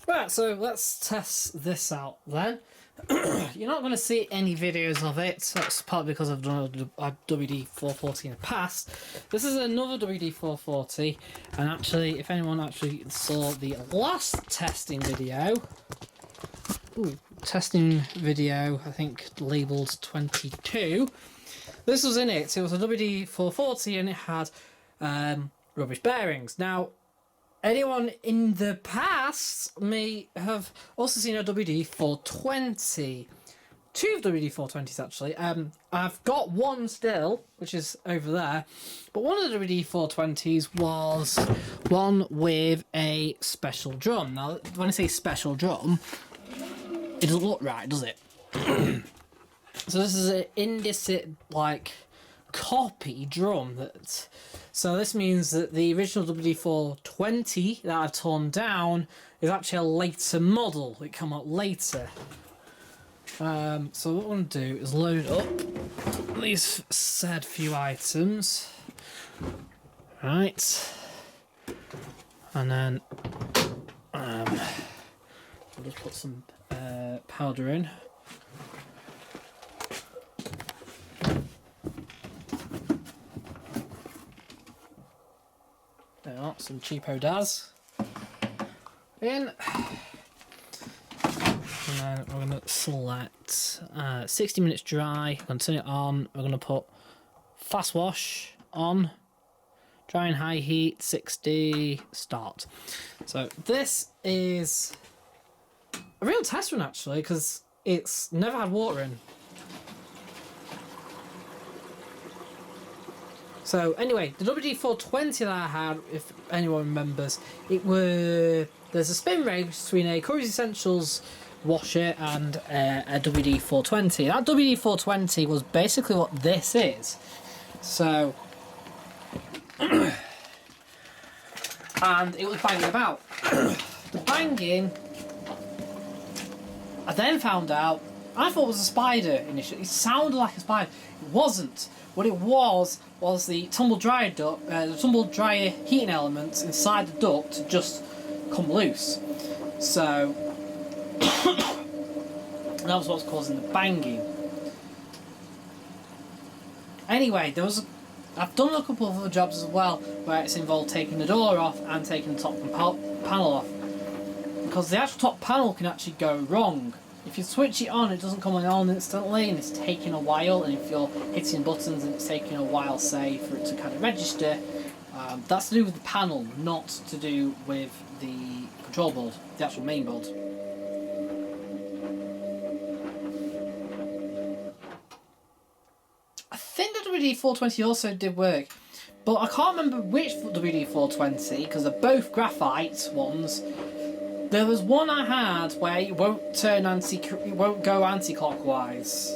Right, so let's test this out then. You're not going to see any videos of it. That's partly because I've done a WD-440 in the past. This is another WD-440, and actually, if anyone actually saw the last testing video, I think labelled 22. This was in it. It was a WD-440, and it had rubbish bearings. Now, anyone in the past may have also seen a WD-420. Two WD-420s actually. I've got one still, which is over there. But one of the WD-420s was one with a special drum. Now, when I say special drum, it doesn't look right, does it? So this is an Indesit copy drum that. So this means that the original WD-420 that I've torn down is actually a later model. It came out later. So what I'm going to do is load up these said few items. Right. And then I'll just put some powder in. There are some cheapo Daz in. And then we're going to select 60 minutes dry. I'm going to turn it on. We're going to put fast wash on. Dry and high heat, 60, start. So this is a real test run actually, because it's never had water in. So anyway, the WD-420 that I had, if anyone remembers, there's a spin race between a Curry's Essentials washer and a WD-420. That WD-420 was basically what this is. So, and it was banging about. The banging, I then found out, I thought it was a spider initially. It sounded like a spider. It wasn't. What it was the tumble dryer duct, the tumble dryer heating elements inside the duct just come loose. So that was what's causing the banging. Anyway, I've done a couple of other jobs as well where it's involved taking the door off and taking the top panel off, because the actual top panel can actually go wrong. If you switch it on, it doesn't come on instantly, and it's taking a while. And if you're hitting buttons and it's taking a while, say, for it to kind of register, that's to do with the panel, not to do with the control board, the actual main board. I think the WD-420 also did work, but I can't remember which WD-420 because they're both graphite ones. There was one I had where it won't go anti-clockwise.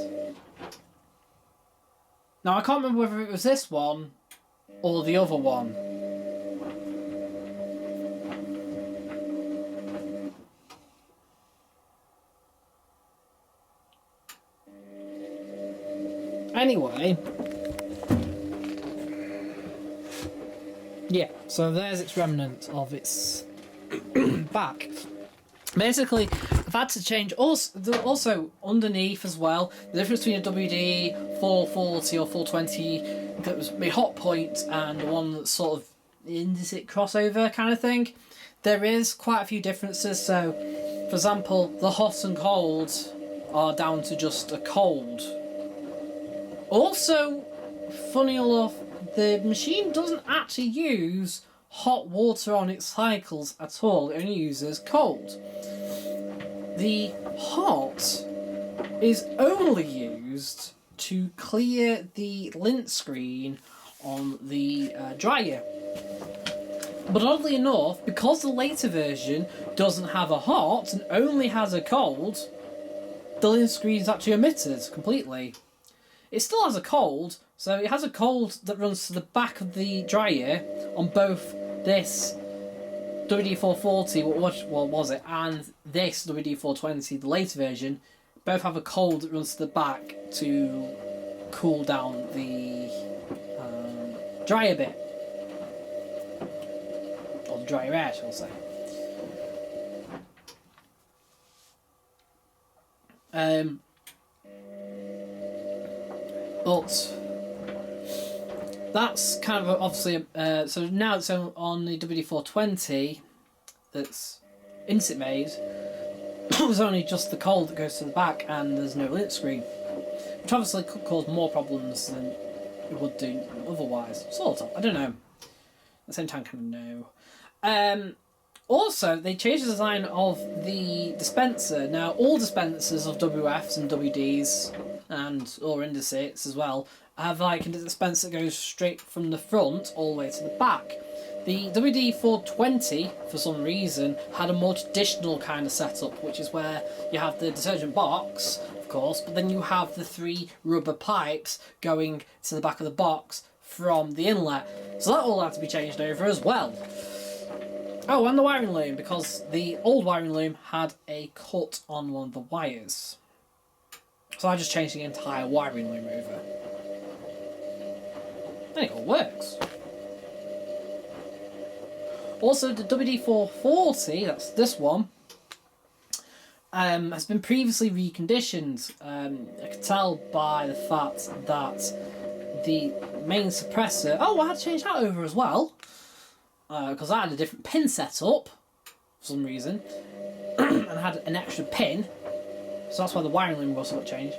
Now I can't remember whether it was this one or the other one. Anyway, yeah, so there's its remnant of its back. Basically, I've had to change also underneath as well. The difference between a WD-440 or 420 that was my hot point and the one that's sort of Indesit crossover kind of thing. There is quite a few differences. So, for example, the hot and cold are down to just a cold. Also, funny enough, the machine doesn't actually use hot water on its cycles at all. It only uses cold. The hot is only used to clear the lint screen on the dryer. But oddly enough, because the later version doesn't have a hot and only has a cold, the lint screen is actually omitted completely. It still has a cold, so it has a cold that runs to the back of the dryer on both this WD-440, what was it, and this WD-420, the later version. Both have a cold that runs to the back to cool down the dryer bit. Or the dryer air, shall I say. But that's kind of obviously so now it's on the WD-420 that's Insit made. There's only just the coal that goes to the back, and there's no lint screen, which obviously could cause more problems than it would do otherwise. Sort of. I don't know. At the same time, kind of no. Also, they changed the design of the dispenser. Now, all dispensers of WFs and WDs and or Indicits as well have like a dispenser that goes straight from the front all the way to the back. The WD-420, for some reason, had a more traditional kind of setup, which is where you have the detergent box, of course, but then you have the 3 rubber pipes going to the back of the box from the inlet. So that all had to be changed over as well. Oh, and the wiring loom, because the old wiring loom had a cut on one of the wires. So I just changed the entire wiring loom over. And it all works. Also, the WD-440, that's this one, has been previously reconditioned. I could tell by the fact that the main suppressor... Oh, I had to change that over as well. Because I had a different pin set up for some reason, and had an extra pin, so that's why the wiring loom also got changed.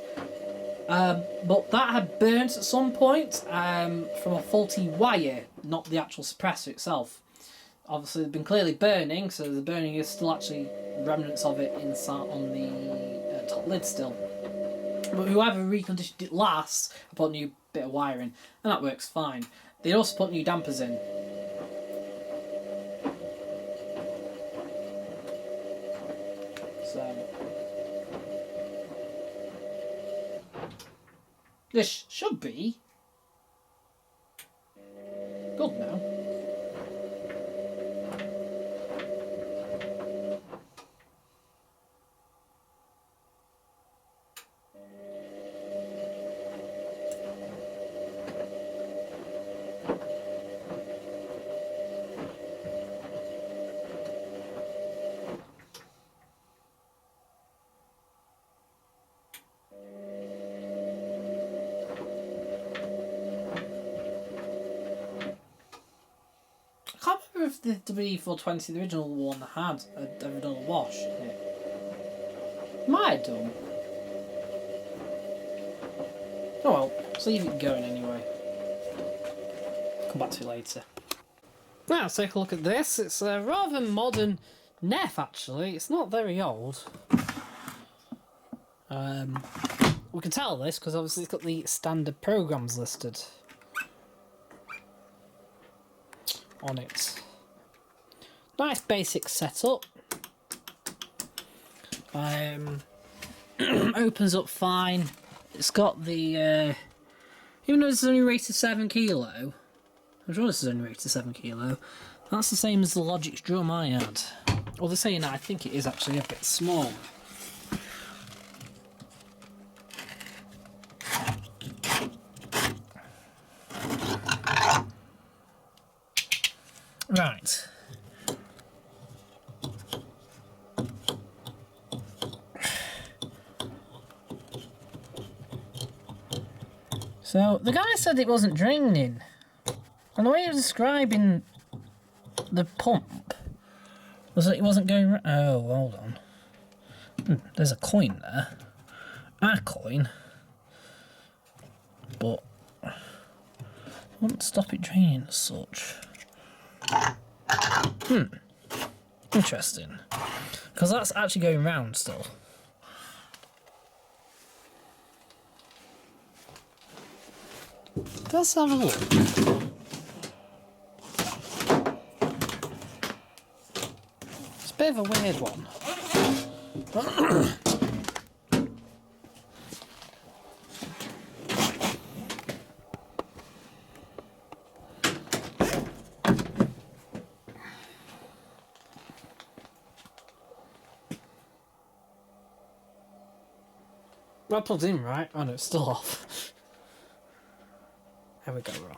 But that had burnt at some point from a faulty wire, not the actual suppressor itself. Obviously, it's been clearly burning, so the burning is still actually remnants of it inside on the top lid still. But whoever reconditioned it last, I put a new bit of wiring, and that works fine. They also put new dampers in. So this should be good now. I can't remember if the WD-420, the original one, had ever done a wash in it. Might have done. Oh well, let's leave it going anyway. Come back to it later. Now, let's take a look at this. It's a rather modern Neff, actually. It's not very old. We can tell this because obviously it's got the standard programs listed on it. Nice basic setup. Opens up fine. It's got the even though this is only rated 7 kilo, I'm sure this is only rated 7 kilo. That's the same as the Logix drum I had. Well, they're saying that I think it is actually a bit small. Right. So, the guy said it wasn't draining. And the way he was describing the pump was that it wasn't going... Oh, hold on. There's a coin there. A coin. But it wouldn't stop it draining as such. Interesting. Because that's actually going round still. Let's have a look. It's a bit of a weird one. Well, plugged in right. Oh no, it's still off. There we go, wrong.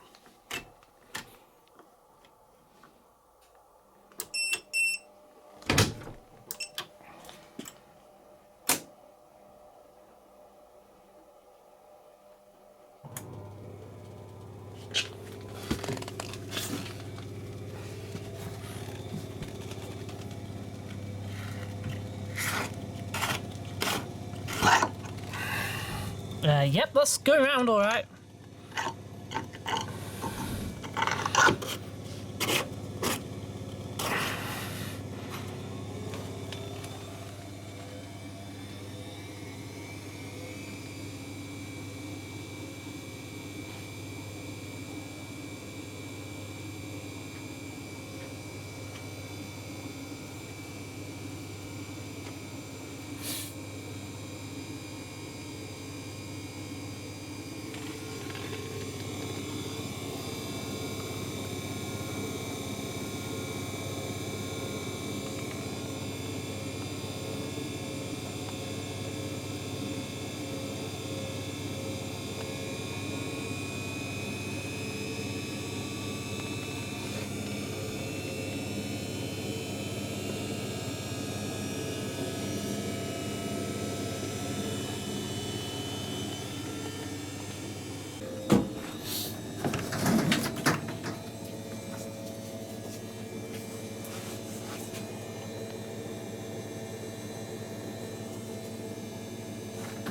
Yep, that's going around all right.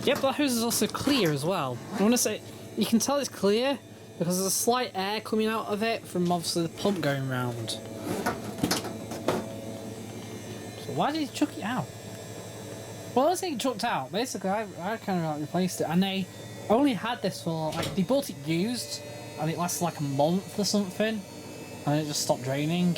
Yep, that hose is also clear as well. I want to say, you can tell it's clear because there's a slight air coming out of it from obviously the pump going round. So why did he chuck it out? Well, I was saying chucked out. Basically, I kind of like replaced it, and they only had this for like they bought it used, and it lasted like a month or something, and it just stopped draining.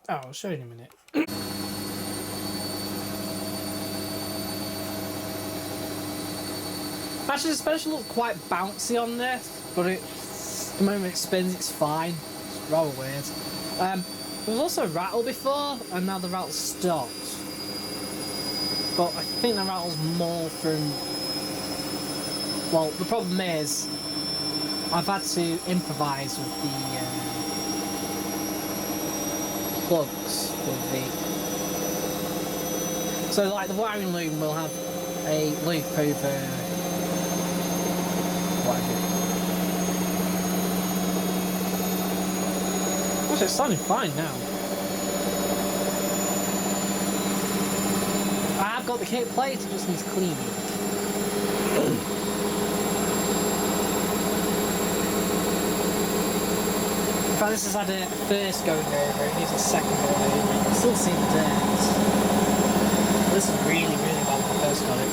Oh, I'll show you in a minute. Actually, the suspension looks quite bouncy on this, but the moment it spins, it's fine. It's rather weird. There was also a rattle before, and now the rattle stopped. But I think the rattle's more from... Well, the problem is, I've had to improvise with the plugs with the... So like the wiring loom will have a loop over whatever. Actually, it's sounding fine now. I have got the kit plate, it just needs cleaning. In fact, this has had a first going over, it needs a second going over, you can still see the dirt. This is really, really bad when I first got it.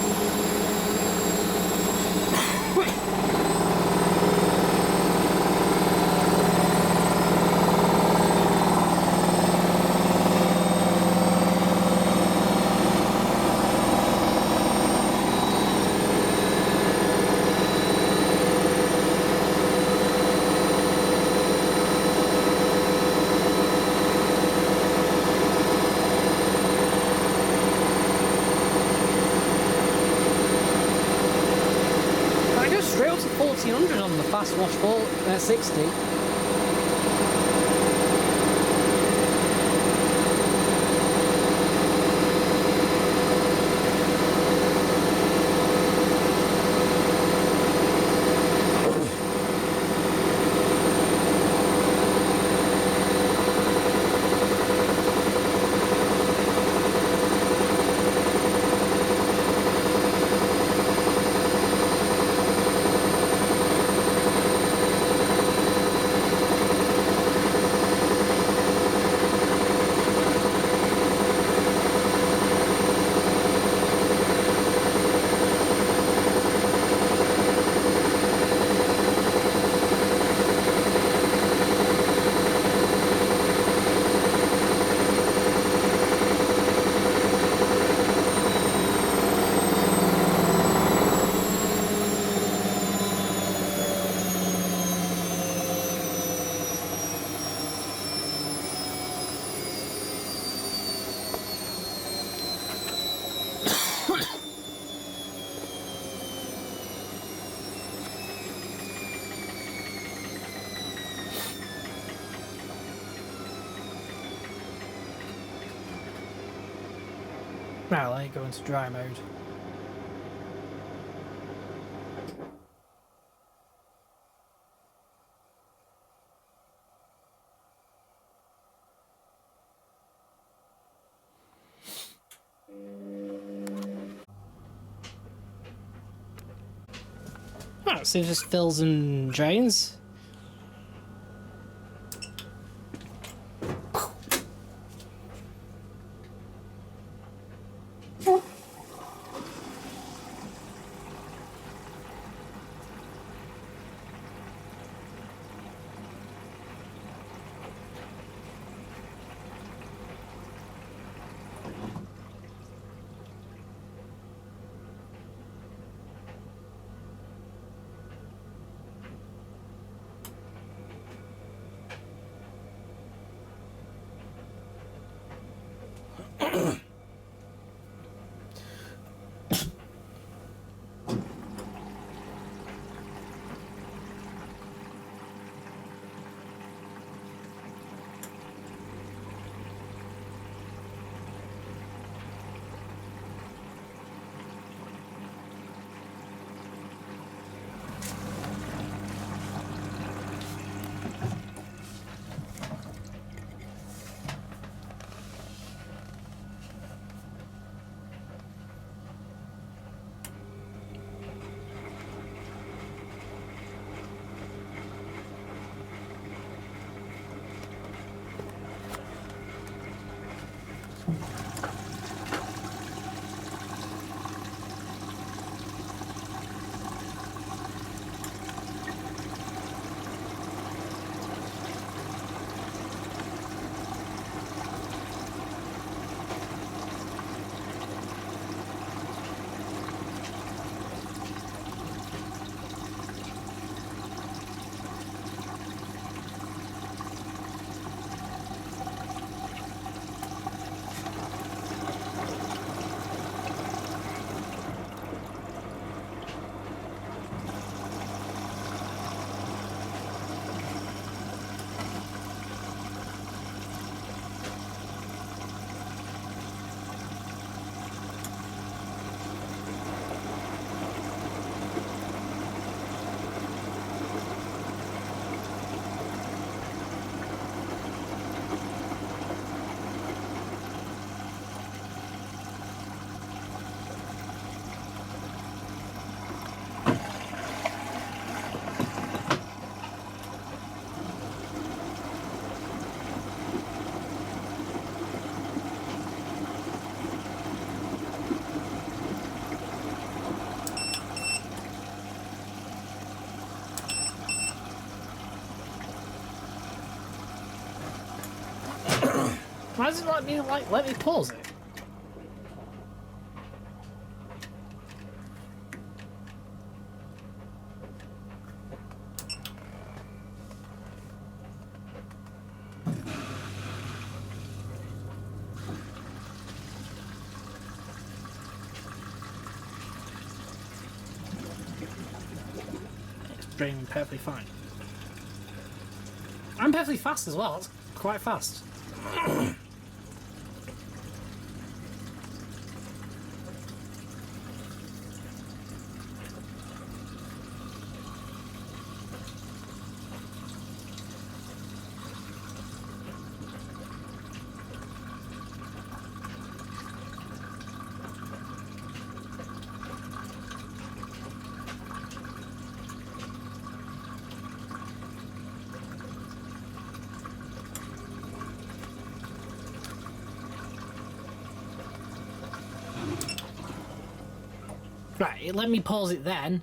Straight up to 1400 on the fast wash 60. Now let it go into dry mode. Right, so it just fills and drains. Why does it let me pause it? It's draining perfectly fine. I'm perfectly fast as well. It's quite fast. Right, let me pause it then.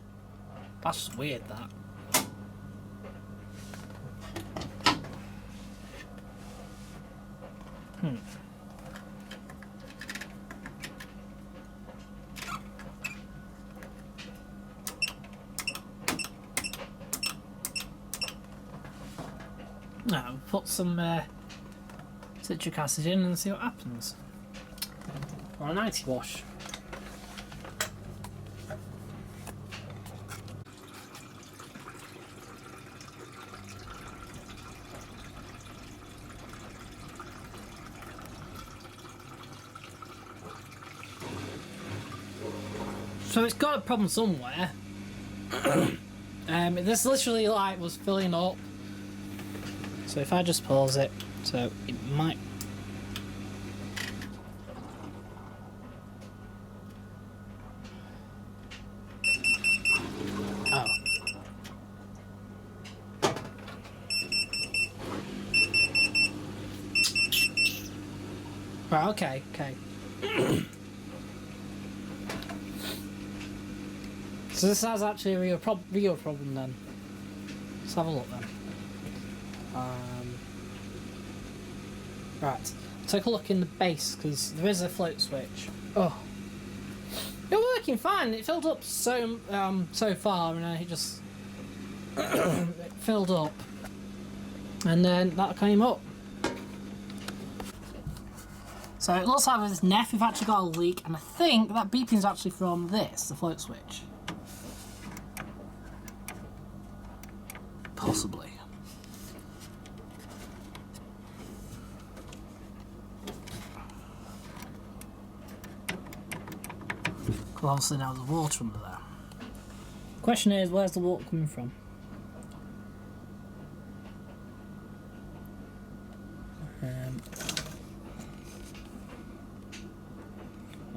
That's just weird, that. Now, put some citric acid in and see what happens. Or a 90 wash. So it's got a problem somewhere. This literally like was filling up. So if I just pause it, so it might. Oh. Right. Okay. So this has actually a real problem then. Let's have a look then. Right, take a look in the base because there is a float switch. Oh, you're working fine. It filled up so far, and then it just it filled up, and then that came up. So it looks like with this NEF we've actually got a leak, and I think that beeping is actually from this, the float switch. Possibly. Well, obviously now there's water under there. Question is, where's the water coming from?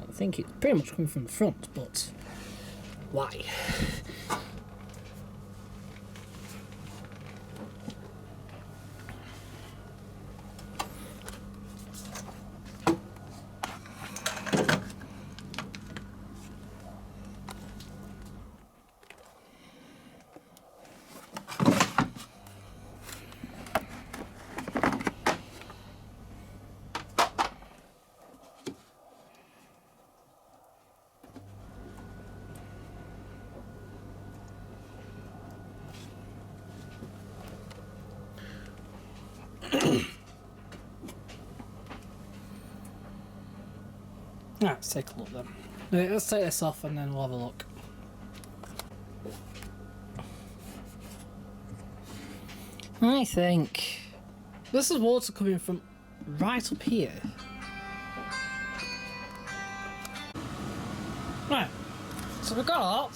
I think it's pretty much coming from the front, but why? Right, let's take a look then. Right, let's take this off and then we'll have a look. I think this is water coming from right up here. Right, so we've got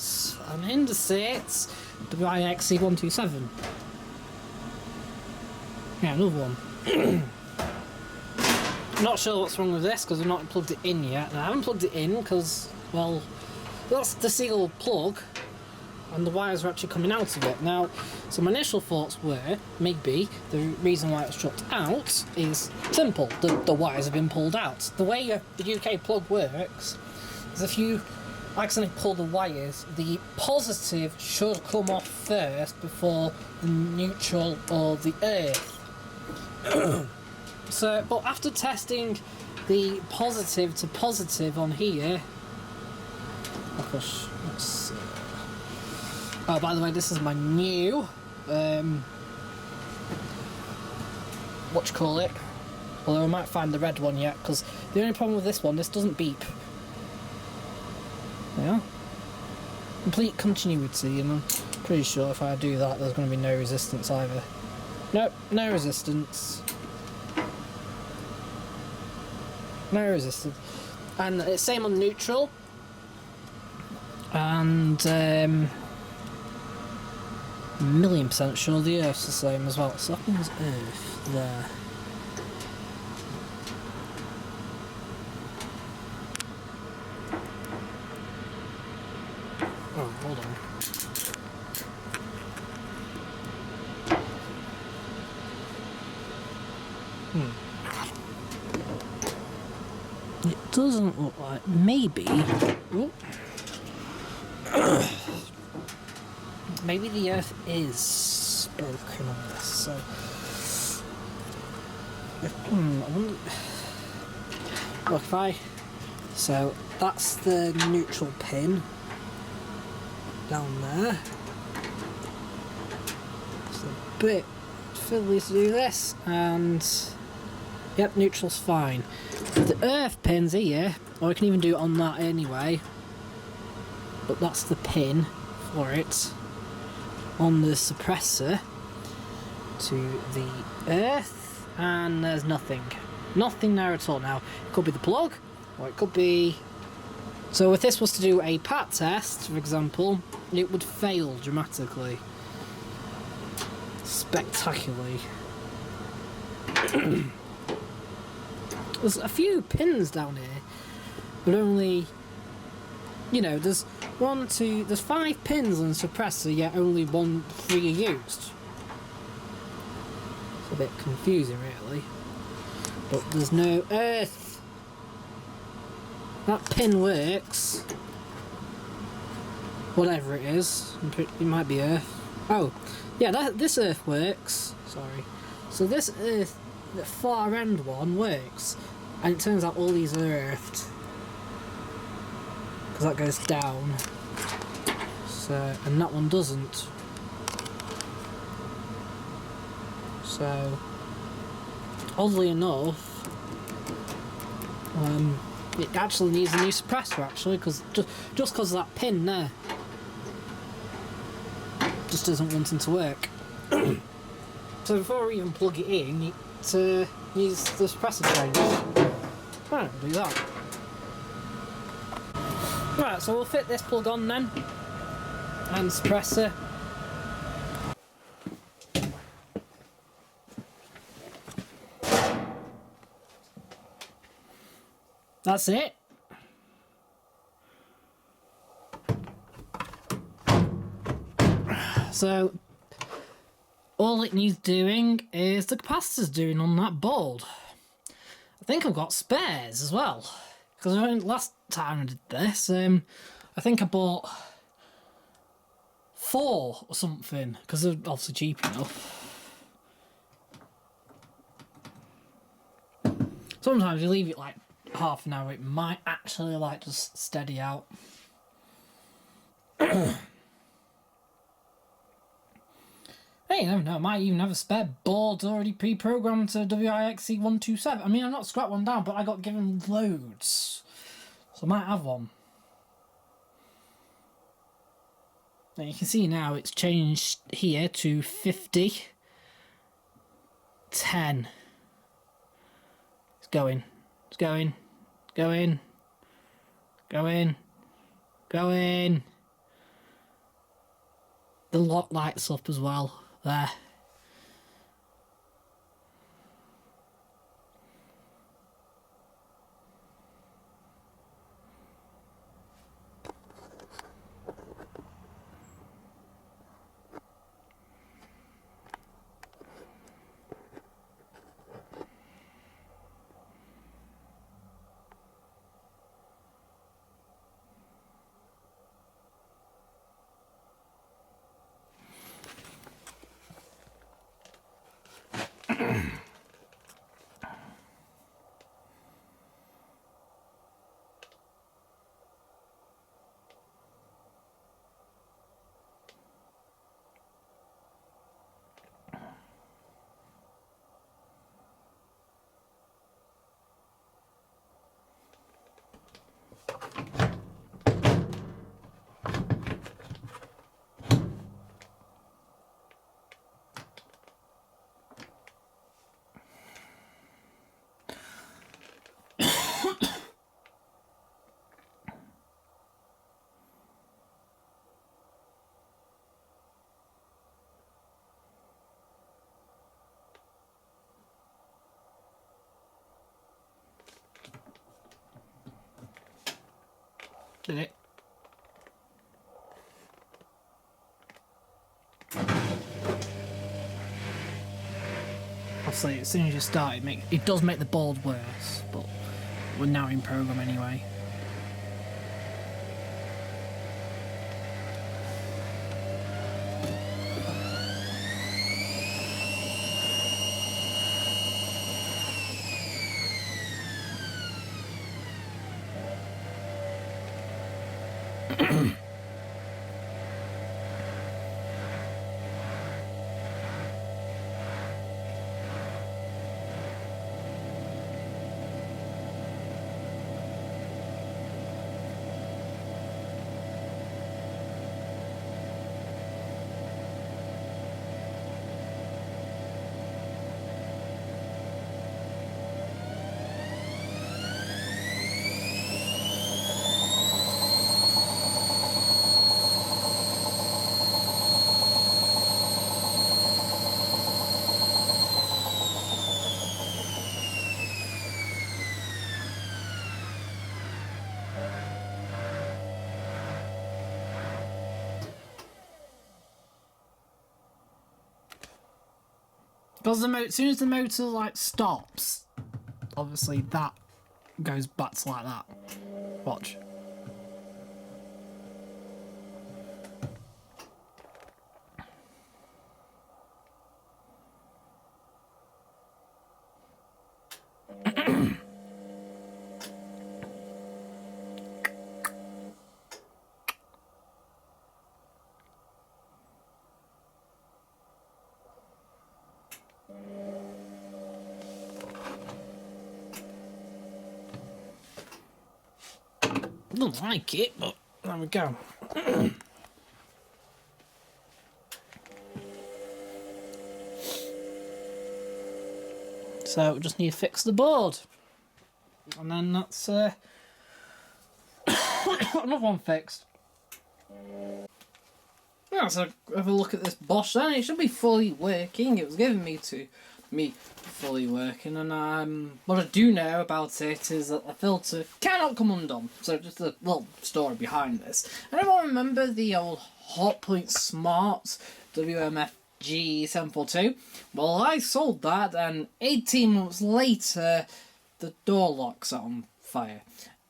an Indesit WIXC127. Yeah, another one. Not sure what's wrong with this because I've not plugged it in yet. And I haven't plugged it in because, well, that's the single plug and the wires are actually coming out of it. Now, so my initial thoughts were, maybe the reason why it's dropped out is simple. The wires have been pulled out. The way the UK plug works is if you accidentally pull the wires, the positive should come off first before the neutral or the earth. So, but after testing the positive to positive on here, oh gosh, let's see. Oh, by the way, this is my new, what you call it? Although I might find the red one yet, because the only problem with this one, this doesn't beep. Yeah. Complete continuity, and I'm pretty sure if I do that, there's going to be no resistance either. Nope, no resistance. No resistance. And it's same on neutral. And $1,000,000% sure the Earth's the same as well. So that one's Earth there. Oh, hold on. It doesn't look like, maybe. Ooh. Maybe the Earth is broken on this. So, I wonder. Look, if I. So that's the neutral pin down there. It's a bit fiddly to do this, and yep, neutral's fine. The earth pin's here, or I can even do it on that anyway. But that's the pin for it on the suppressor to the earth, and there's nothing there at all. Now it could be the plug, or it could be So if this was to do a pat test, for example, it would fail dramatically. Spectacularly. There's a few pins down here, but only, you know, there's 5 pins on the suppressor, yet only 3 are used. It's a bit confusing, really. But there's no earth. That pin works. Whatever it is, it might be earth. Oh, yeah, this earth works. Sorry. So this earth, the far end one, works, and it turns out all these are earthed because that goes down. So, and that one doesn't. So, oddly enough, it actually needs a new suppressor, actually, because just because of that pin there just isn't wanting to work. So before we even plug it in, it needs the suppressor change. Right, we'll do that. Right, so we'll fit this plug on then, and suppressor. That's it. So all it needs doing is the capacitor's doing on that board. I think I've got spares as well, because last time I did this, I think I bought 4 or something, because they're obviously cheap enough. Sometimes you leave it like half an hour, it might actually like just steady out. Hey, you never know, I might even have a spare board already pre-programmed to WIXC127. I mean, I've not scrapped one down, but I got given loads. So I might have one. Now you can see now it's changed here to 50, 10. It's going, it's going, going, going, going. The lock lights up as well. There. Did it? Obviously, as soon as you start, it does make the board worse, but we're now in program anyway. Because as soon as the motor like stops, obviously that goes back to like that. Watch. I don't like it, but there we go. So we just need to fix the board, and then that's another one fixed. Yeah, so have a look at this Bosch then. It should be fully working. It was given me fully working, and what I do know about it is that the filter cannot come undone. So just a little story behind this. Anyone remember the old Hotpoint Smart WMFG 742? Well, I sold that, and 18 months later, the door lock's on fire.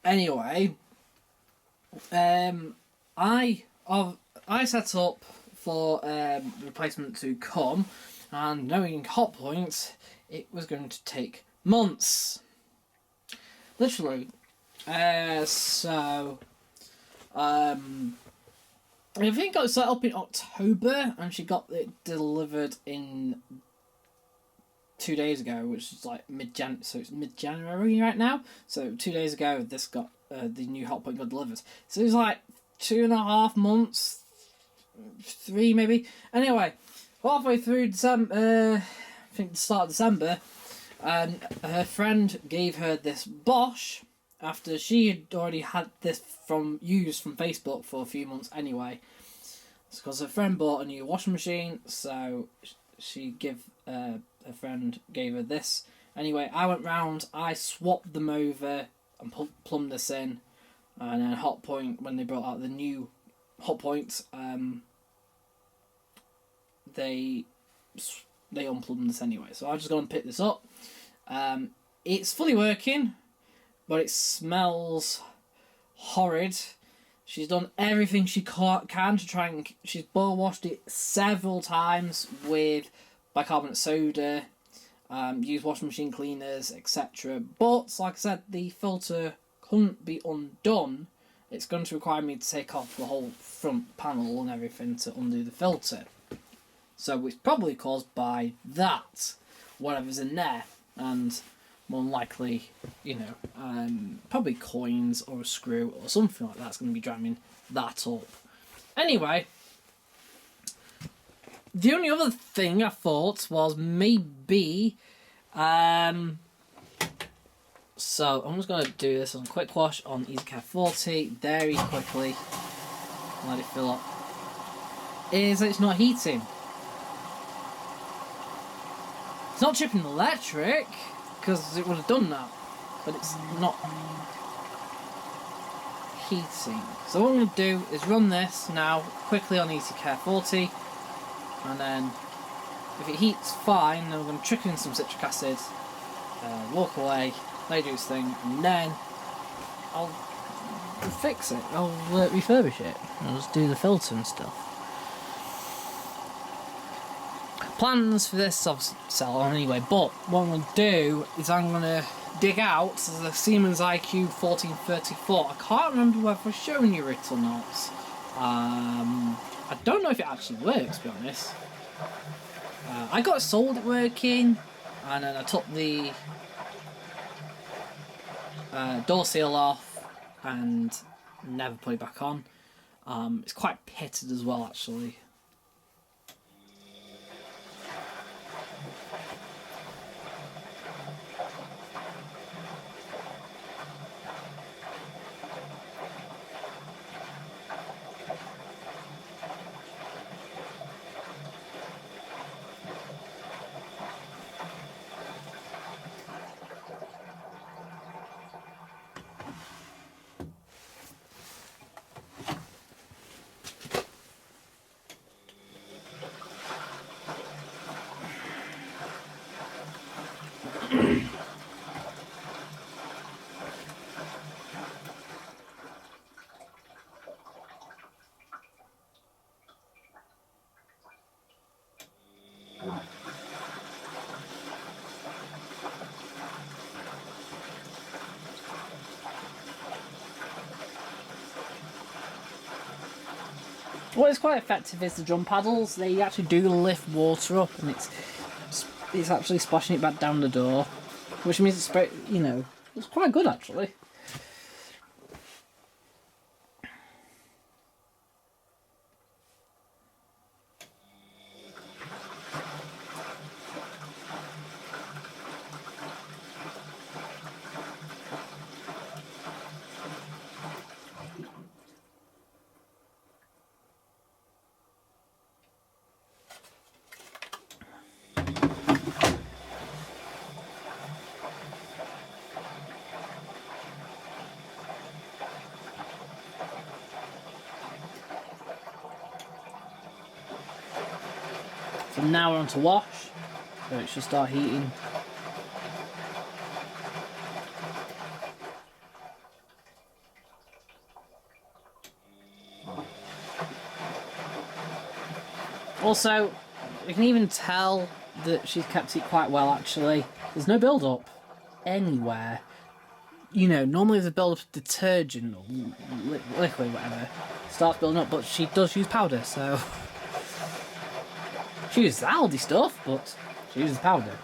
Anyway, I set up for replacement to come, and knowing Hotpoint, it was going to take months. Literally. I think I got set up in October, and she got it delivered in 2 days ago, which is like so it's mid-January right now. So 2 days ago, this got the new Hotpoint got delivered. So it was like 2.5 months, 3 maybe. Anyway, halfway through December, I think the start of December, and her friend gave her this Bosch after she had already had this used from Facebook for a few months anyway. It's because her friend bought a new washing machine, so her friend gave her this. Anyway, I went round, I swapped them over and plumbed this in, and then Hotpoint, when they brought out the new Hotpoint, they unplugged this anyway. So I just go and pick this up. It's fully working, but it smells horrid. She's done everything she can to try and... She's boil washed it several times with bicarbonate soda, used washing machine cleaners, etc. But, like I said, the filter couldn't be undone. It's going to require me to take off the whole front panel and everything to undo the filter. So it's probably caused by that, whatever's in there, and more than likely, probably coins or a screw or something like that's going to be driving that up. Anyway, the only other thing I thought was maybe, so I'm just going to do this on a quick wash on EasyCare 40 very quickly, let it fill up, is that it's not heating. It's not chipping electric, because it would have done that, but it's not heating. So what I'm going to do is run this now quickly on EasyCare 40, and then if it heats fine, then we're going to trickle in some citric acid, walk away, let it do its thing, and then I'll fix it. I'll refurbish it. I'll just do the filter and stuff. Plans for this sell on anyway, but what I'm going to do is I'm going to dig out the Siemens IQ 1434. I can't remember whether I've shown you it or not. I don't know if it actually works, to be honest. I got it sold working, and then I took the door seal off and never put it back on. It's quite pitted as well, actually. What is quite effective is the drum paddles. They actually do lift water up, and it's actually splashing it back down the door, which means it's it's quite good actually. So now we're on to wash, so it should start heating. Also, you can even tell that she's kept it quite well actually. There's no build up anywhere. You know, normally there's a build up of detergent or liquid, whatever, starts building up, but she does use powder, so she uses Aldi stuff, but she uses powder.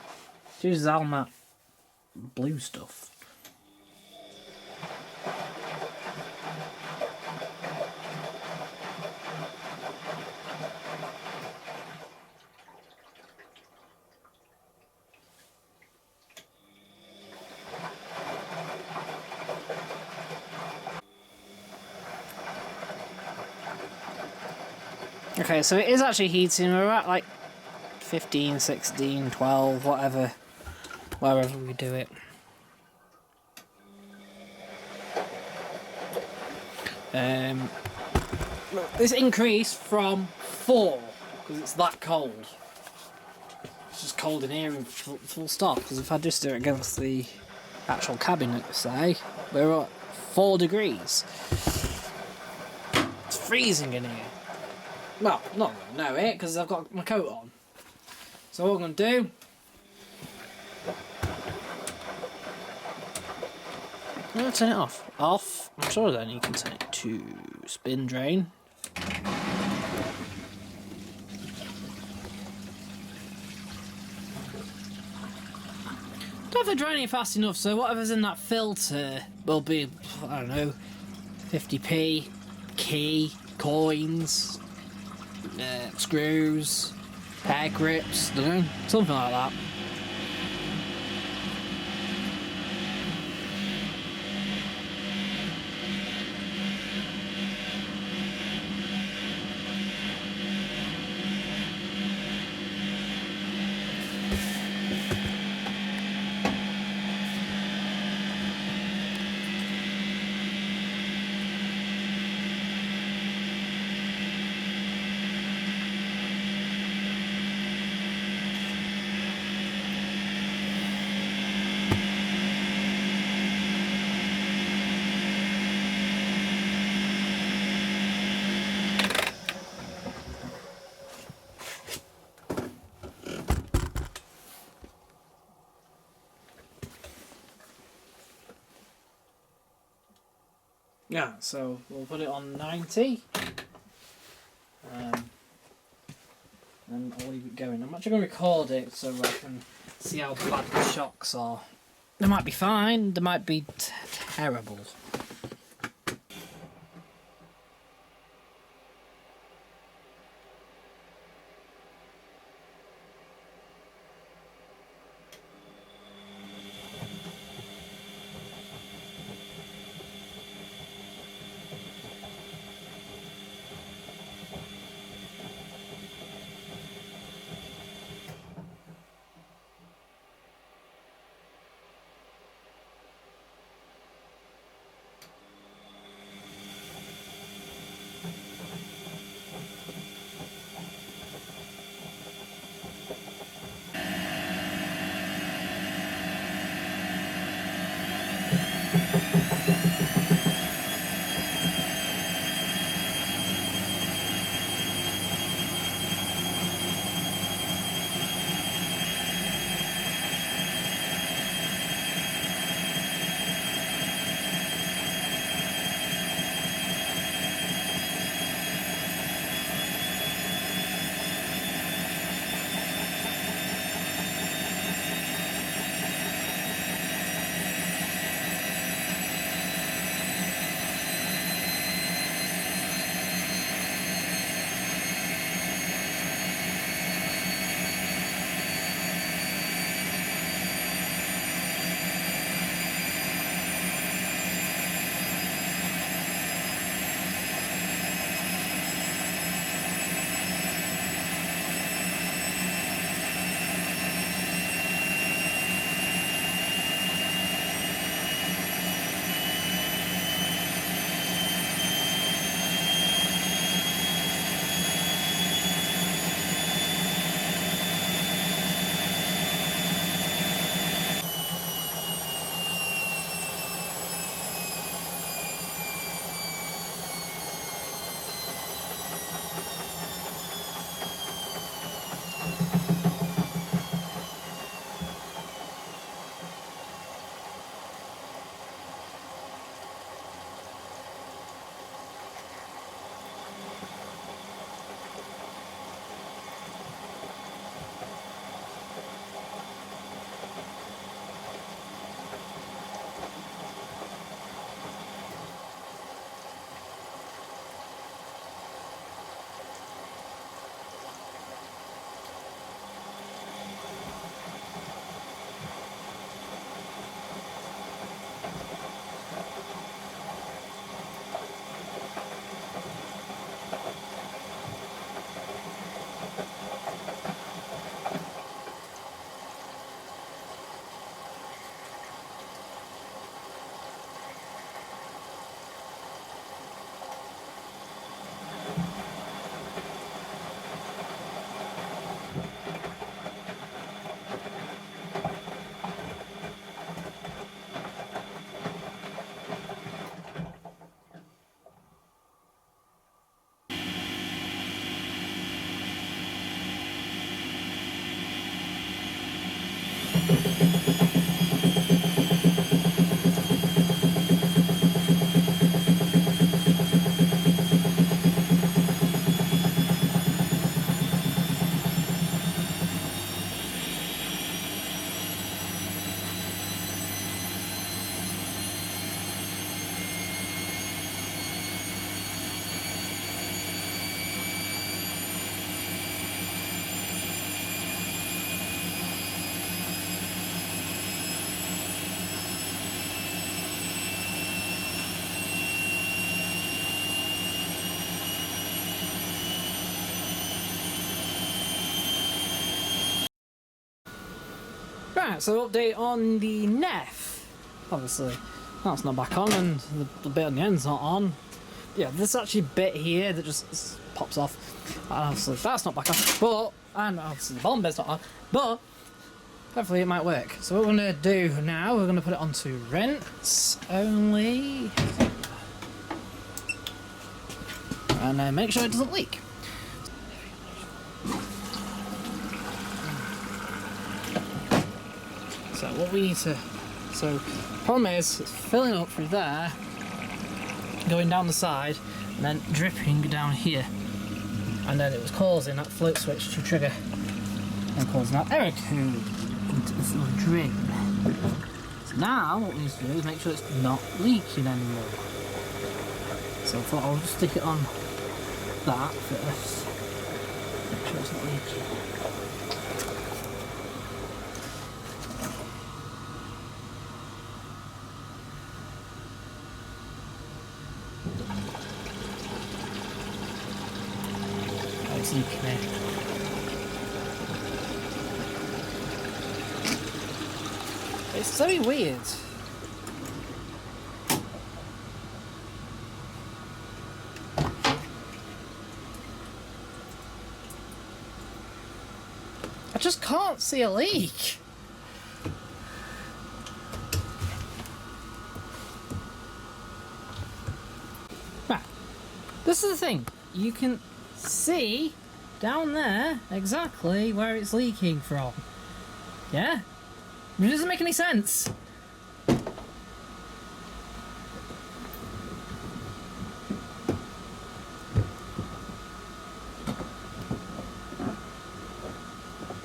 She uses Almat blue stuff. Okay, so it is actually heating. We're at like 15, 16, 12, whatever, wherever we do it. This increased from 4 because it's that cold. It's just cold in here and full stop. Because if I just do it against the actual cabinet, say, we're at 4 degrees. It's freezing in here. Well, not gonna know it because I've got my coat on. So what I'm gonna do? I'm gonna turn it off. Off. I'm sure then you can turn it to spin drain. Don't have to drain it fast enough, so whatever's in that filter will be, I don't know, 50p, key, coins, screws, hair grips, I don't know, something like that. Yeah, so we'll put it on 90. And I'll leave it going. I'm actually going to record it so I can see how bad the shocks are. They might be fine, they might be terrible. Right, so update on the NEF. Obviously, that's not back on, and the bit on the end's not on. Yeah, there's actually a bit here that just pops off. And obviously, that's not back on. But, and obviously the bottom bit's not on. But, hopefully it might work. So what we're going to do now, we're going to put it onto rinse only. And then make sure it doesn't leak. So what we need to, so problem is it's filling up through there, going down the side, and then dripping down here, and then it was causing that float switch to trigger and causing that error code into this little drain. So now what we need to do is make sure it's not leaking anymore. So I thought I'll just stick it on that first, make sure it's not leaking. It's leaking here. It's very weird. I just can't see a leak. Right. This is the thing. You can see down there exactly where it's leaking from. Yeah? It doesn't make any sense.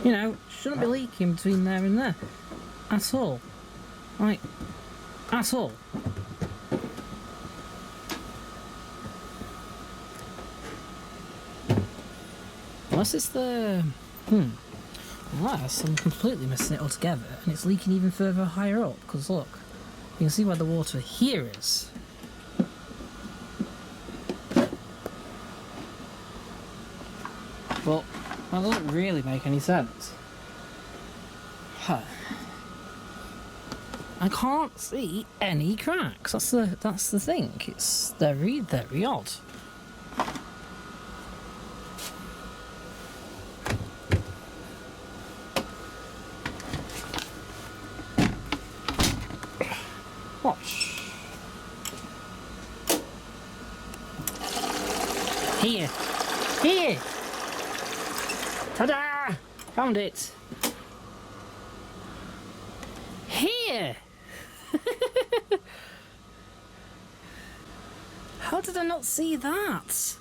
You know, shouldn't be leaking between there and there. At all. Like, at all. Unless it's the... Unless I'm completely missing it altogether and it's leaking even further higher up, because look, you can see where the water here is. But that doesn't really make any sense. Huh. I can't see any cracks. That's the thing. It's very, very odd. Watch. Here. Here! Ta-da! Found it! Here! How did I not see that?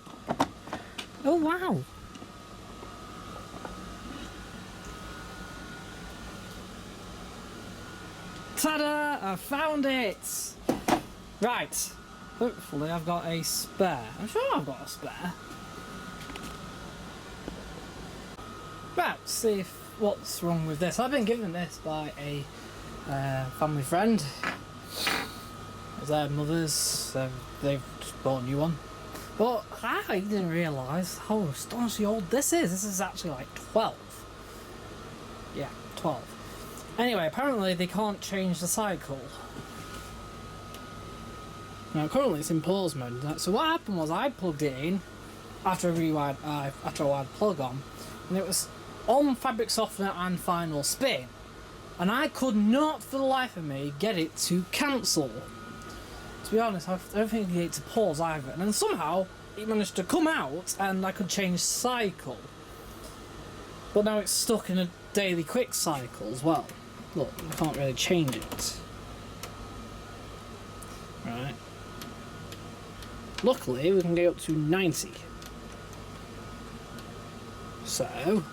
Oh wow! Ta-da! I found it! Right. Hopefully I've got a spare. I'm sure I've got a spare. Right, let's see what's wrong with this. I've been given this by a family friend. It's their mother's, so they've just bought a new one. But I didn't realise how astonishingly old this is. This is actually like 12. Yeah, 12. Anyway, apparently they can't change the cycle. Now currently it's in pause mode. So what happened was I plugged it in after I wired plug on, and it was on fabric softener and final spin, and I could not for the life of me get it to cancel. To be honest, I don't think I could get it to pause either, and then somehow it managed to come out and I could change cycle. But now it's stuck in a daily quick cycle as well. look, you can't really change it. Right. Luckily, we can get up to 90. So...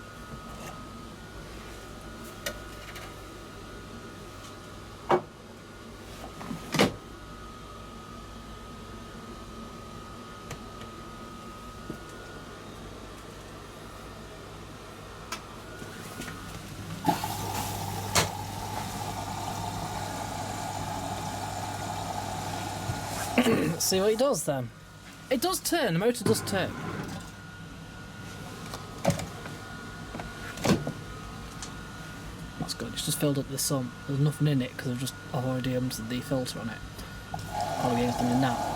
Let's see what it does then. It does turn, the motor does turn. That's good, it's just filled up this sump. There's nothing in it because I've already emptied the filter on it. Probably anything in that.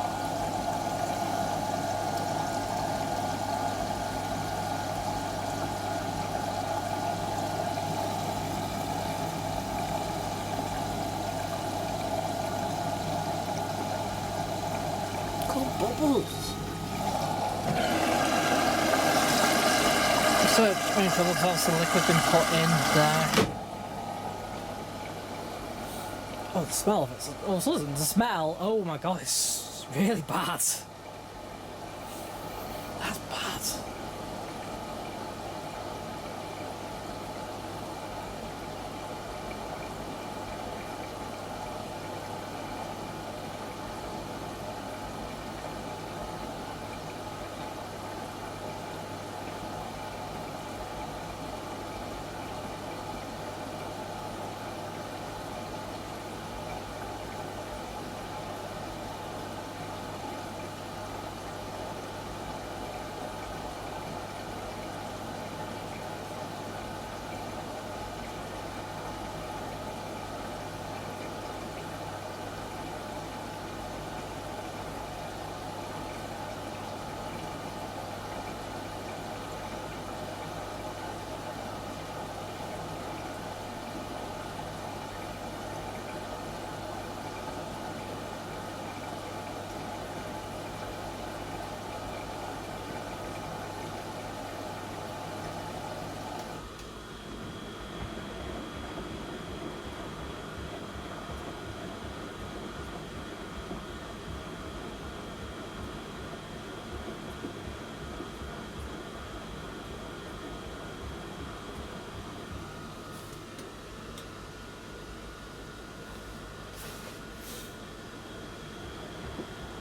Bubbles. So, waiting for the liquid been put in there. Oh, the smell of it. Oh, so the smell. Oh my god, it's really bad. That's bad.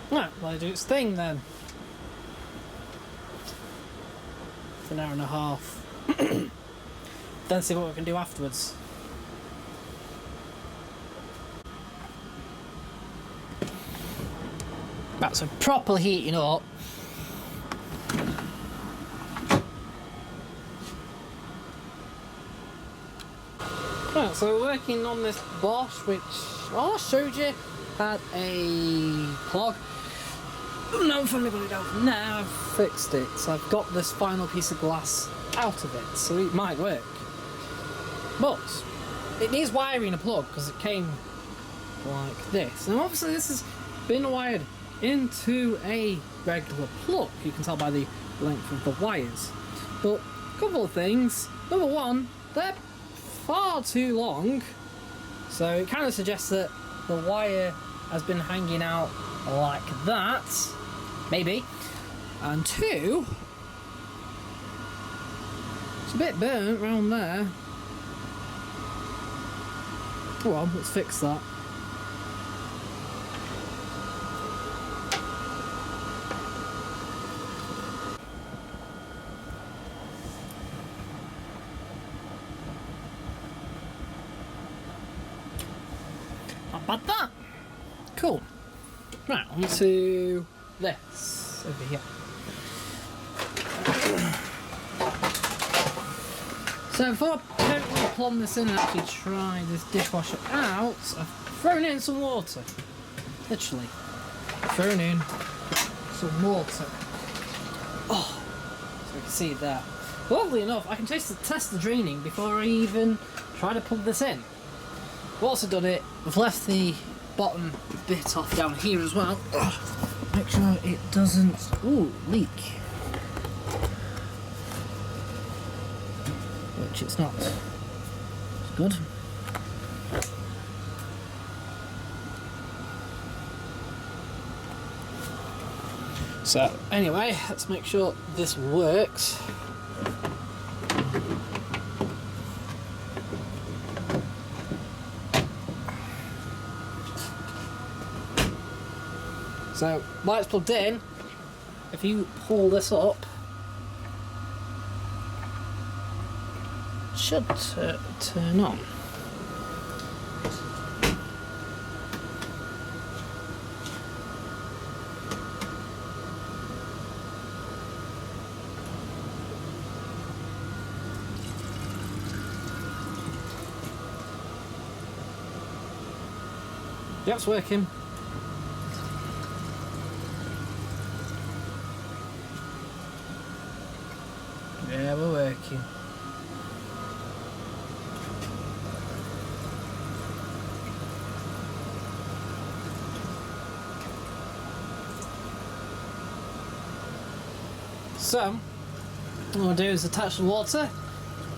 Right, let it do its thing then. For an hour and a half. Then see what we can do afterwards. Right, so proper heating up. Right, so we're working on this Bosch, which I showed you had a clog. No, for anybody who don't know, I've fixed it. So I've got this final piece of glass out of it, so it might work. But it needs wiring a plug because it came like this. And obviously this has been wired into a regular plug. You can tell by the length of the wires. But a couple of things. Number one, they're far too long. So it kind of suggests that the wire has been hanging out like that. Maybe. And two, it's a bit burnt round there. Oh well, let's fix that. Not bad that. Cool. Right, on to this over here. So before I totally plumb this in and actually try this dishwasher out, I've thrown in some water. Literally. Thrown in some water. Oh, so you can see that. Oddly enough, I can test the draining before I even try to plug this in. I've also done it, I've left the bottom bit off down here as well. Make sure it doesn't leak. Which it's not. It's good. So anyway, let's make sure this works. So lights plugged in. If you pull this up, it should turn on. Yep, it's working. Yeah, we're working. So, what we'll do is attach the water,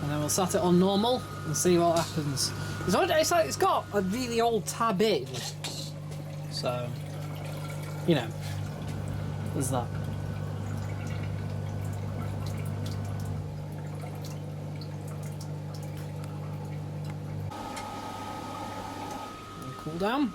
and then we'll set it on normal and see what happens. It's got a really old tab in, so you know, there's that. Cool down.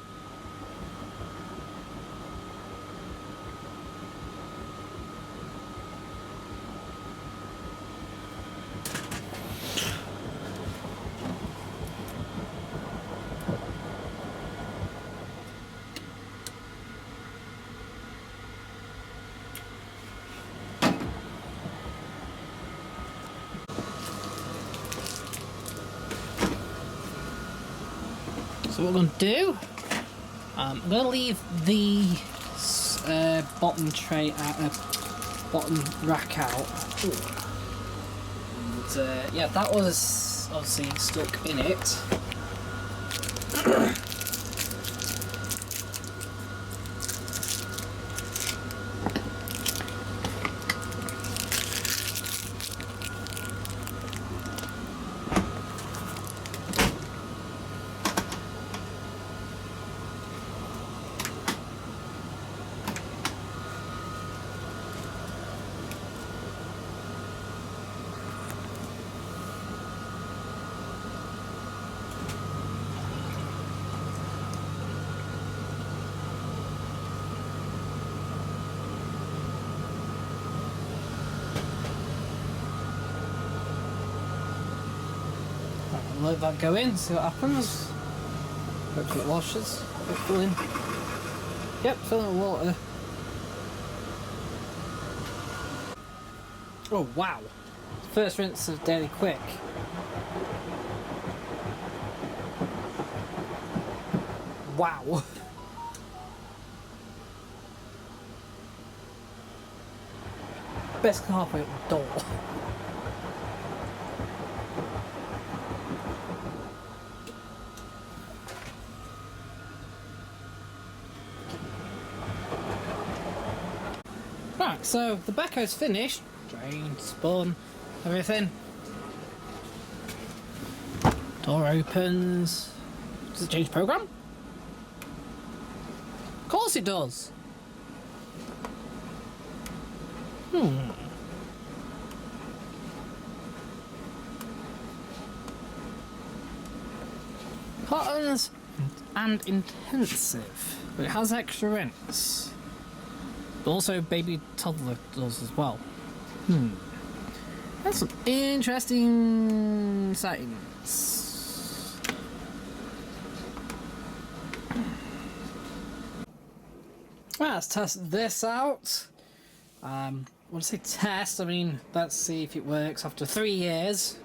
So what we're going to do, I'm going to leave the bottom tray bottom rack out. And, yeah, that was obviously stuck in it. Let that go in, see what happens. Hopefully it washes. Hopefully. Yep, filling with water. Oh wow. First rinse of Daily Quick. Wow. Basically halfway up the door. Right, so the backhoe's finished. Drain, spun, everything. Door opens. Does it change program? Of course it does. Cottons and intensive, but it has extra rinse. But also baby toddler does as well. That's some interesting settings. Let's test this out. When I say test, I mean let's see if it works after 3 years.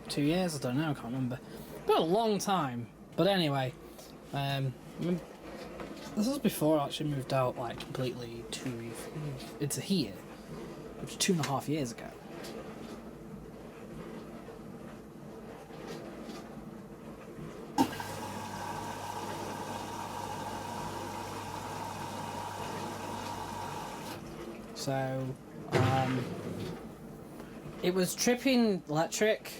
2 years? I don't know, I can't remember. Been a long time. But anyway, this was before I actually moved out like completely into here, which is 2.5 years ago. So, it was tripping electric.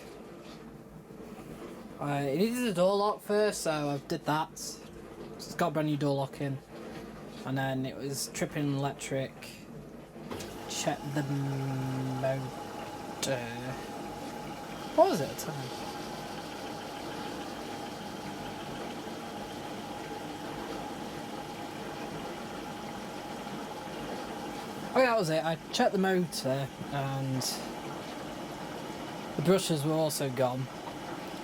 It needed a door lock first, so I did that. It's got a brand new door lock in. And then it was tripping electric. Check the motor. What was it at the time? Oh yeah, that was it. I checked the motor and the brushes were also gone.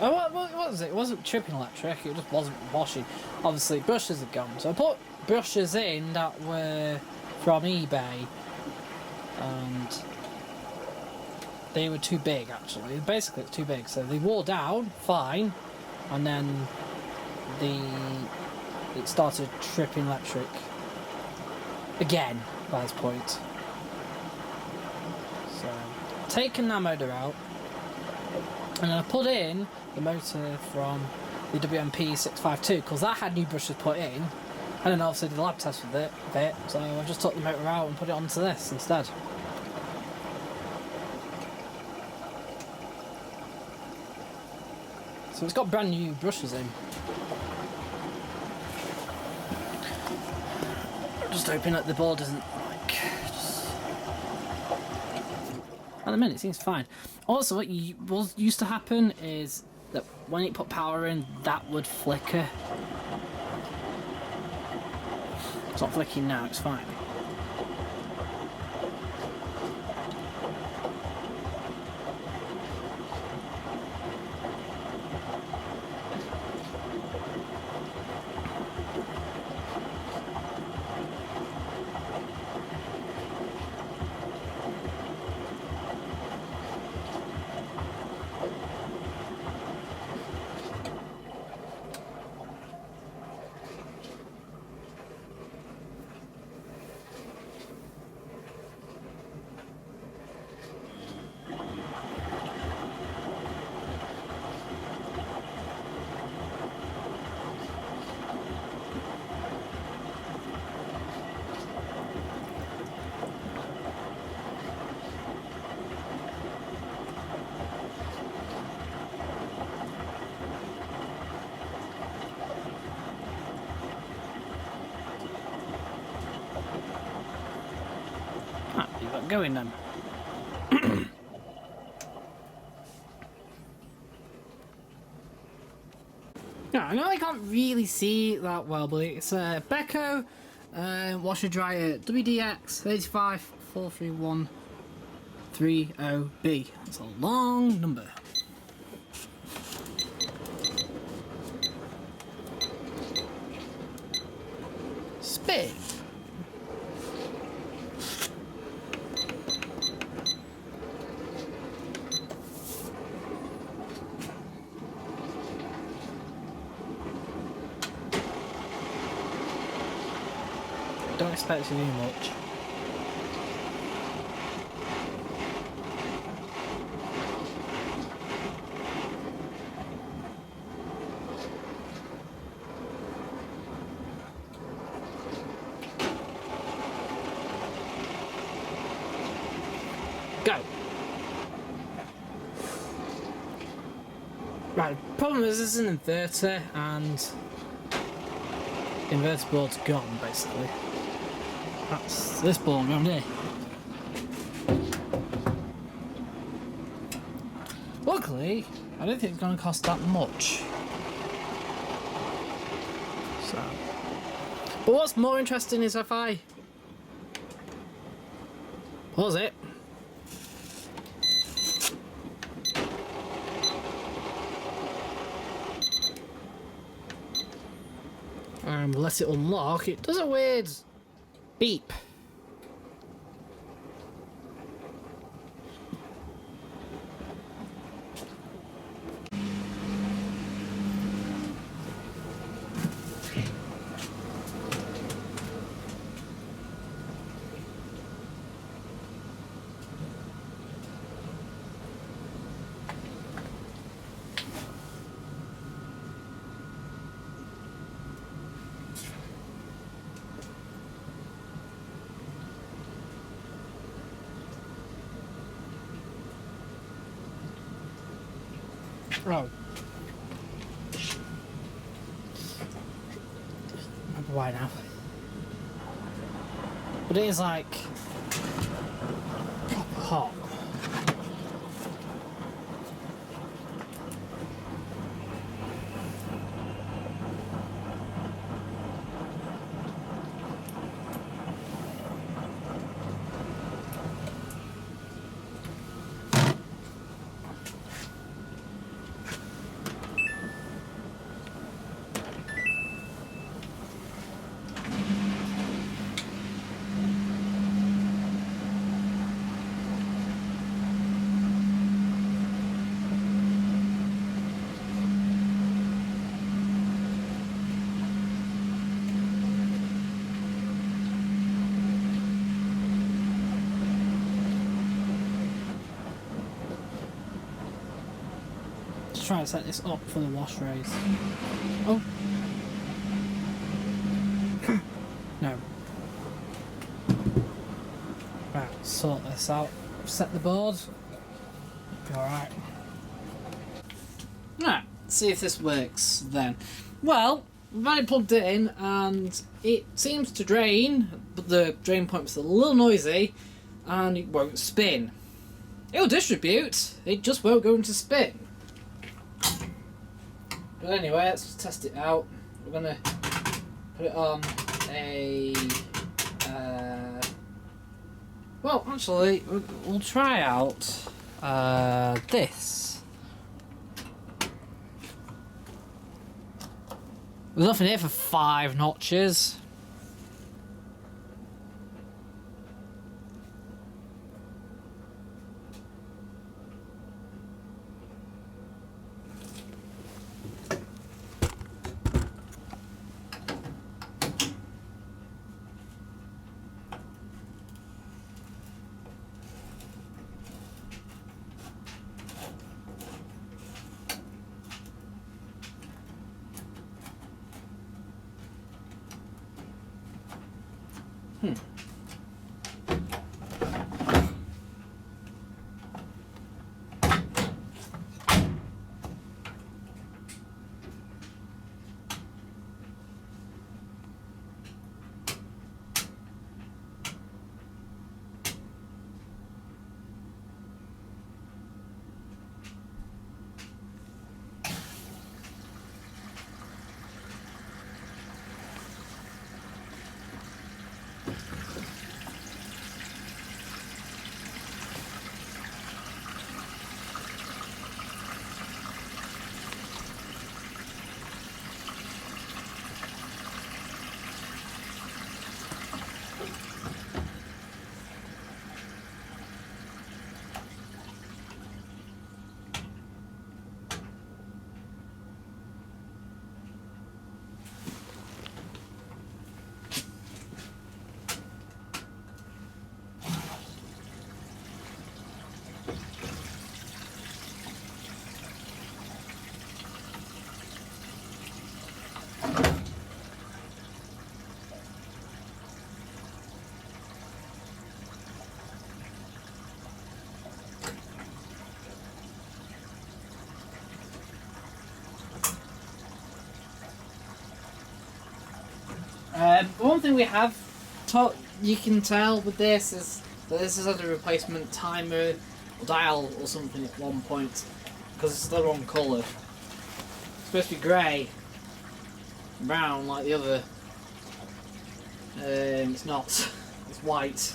Oh, what was it? It wasn't tripping electric, it just wasn't washing. Obviously, brushes had gone. So I put brushes in that were from eBay and they were too big actually. Basically, it's too big. So they wore down, fine, and then it started tripping electric again by this point. So, taken that motor out, and then I put in the motor from the WMP 652 because that had new brushes put in, and then obviously did the lab test with it, so I just took the motor out and put it onto this instead. So it's got brand new brushes in. Just hoping that the board doesn't like at the minute it seems fine. Also, what used to happen is that when it put power in, that would flicker. It's not flicking now, it's fine. You got going then. Yeah, I know I can't really see that well, but it's a Beko washer dryer WDX 8543130B. That's a long number. Spin. Don't expect to do much. Go! Right, the problem is this is an inverter and the inverter board's gone basically. That's this board around here. Luckily, I don't think it's going to cost that much. So, but what's more interesting is if I pause it. And let it unlock, it does a weird beep. Oh. Why now? But it is like proper hot. Try to set this up for the wash rays. Oh. No. Right, sort this out. Set the board. Be alright. Right, see if this works then. Well, we've had it plugged in and it seems to drain, but the drain point was a little noisy and it won't spin. It'll distribute, it just won't go into spin. But anyway, let's just test it out. We're gonna put it on a. Well, actually, we'll try out this. There's nothing here for 5 notches. One thing we have you can tell with this is that this is a replacement timer or dial or something at one point because it's the wrong colour. It's supposed to be grey, brown like the other. It's not. It's white.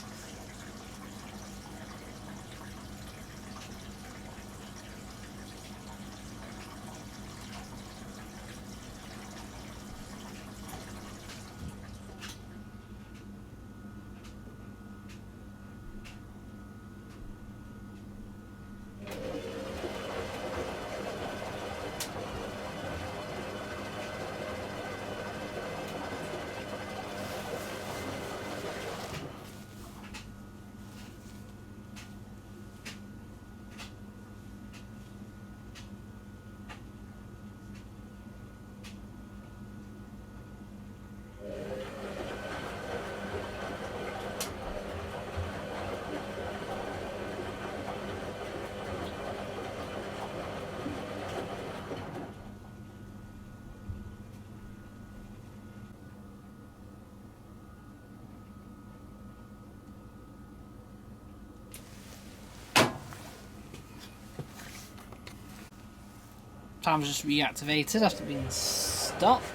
Timer's just reactivated after being stopped.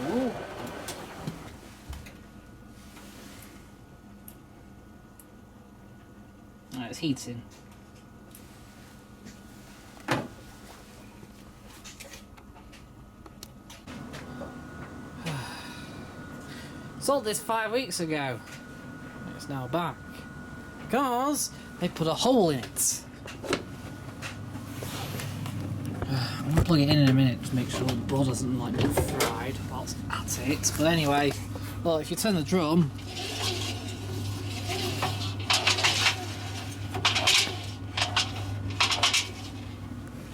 Ooh. Right, it's heating. Sold this 5 weeks ago. It's now back because they put a hole in it. I'm gonna plug it in a minute to make sure the board doesn't like get fried whilst at it. But anyway, well, if you turn the drum,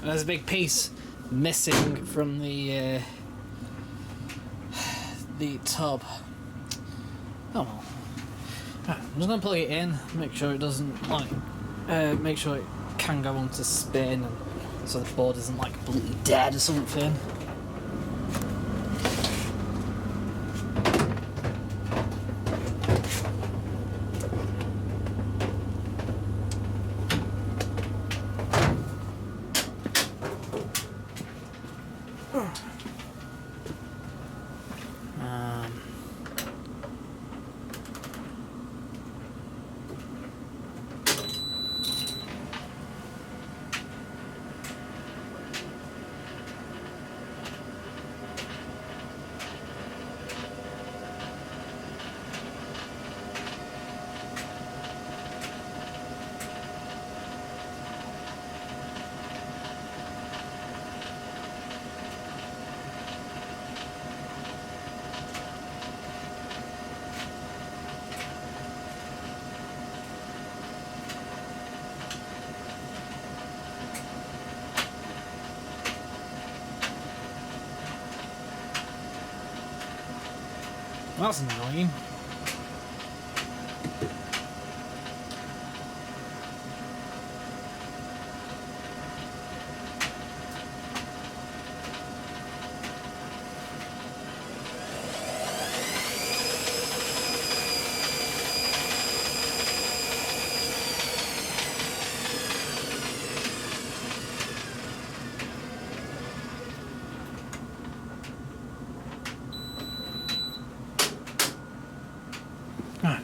there's a big piece missing from the tub. Oh well. Right, I'm just gonna plug it in, make sure it doesn't like, make sure it can go on to spin, and so the board isn't like completely dead or something. Well, that's annoying. Right.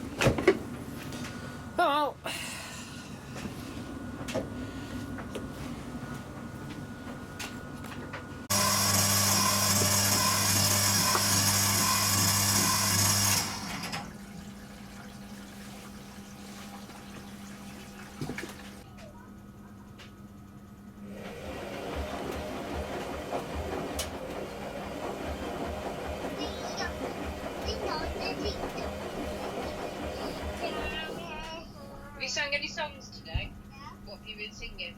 Oh well. Have you sung any songs today? What have you been singing?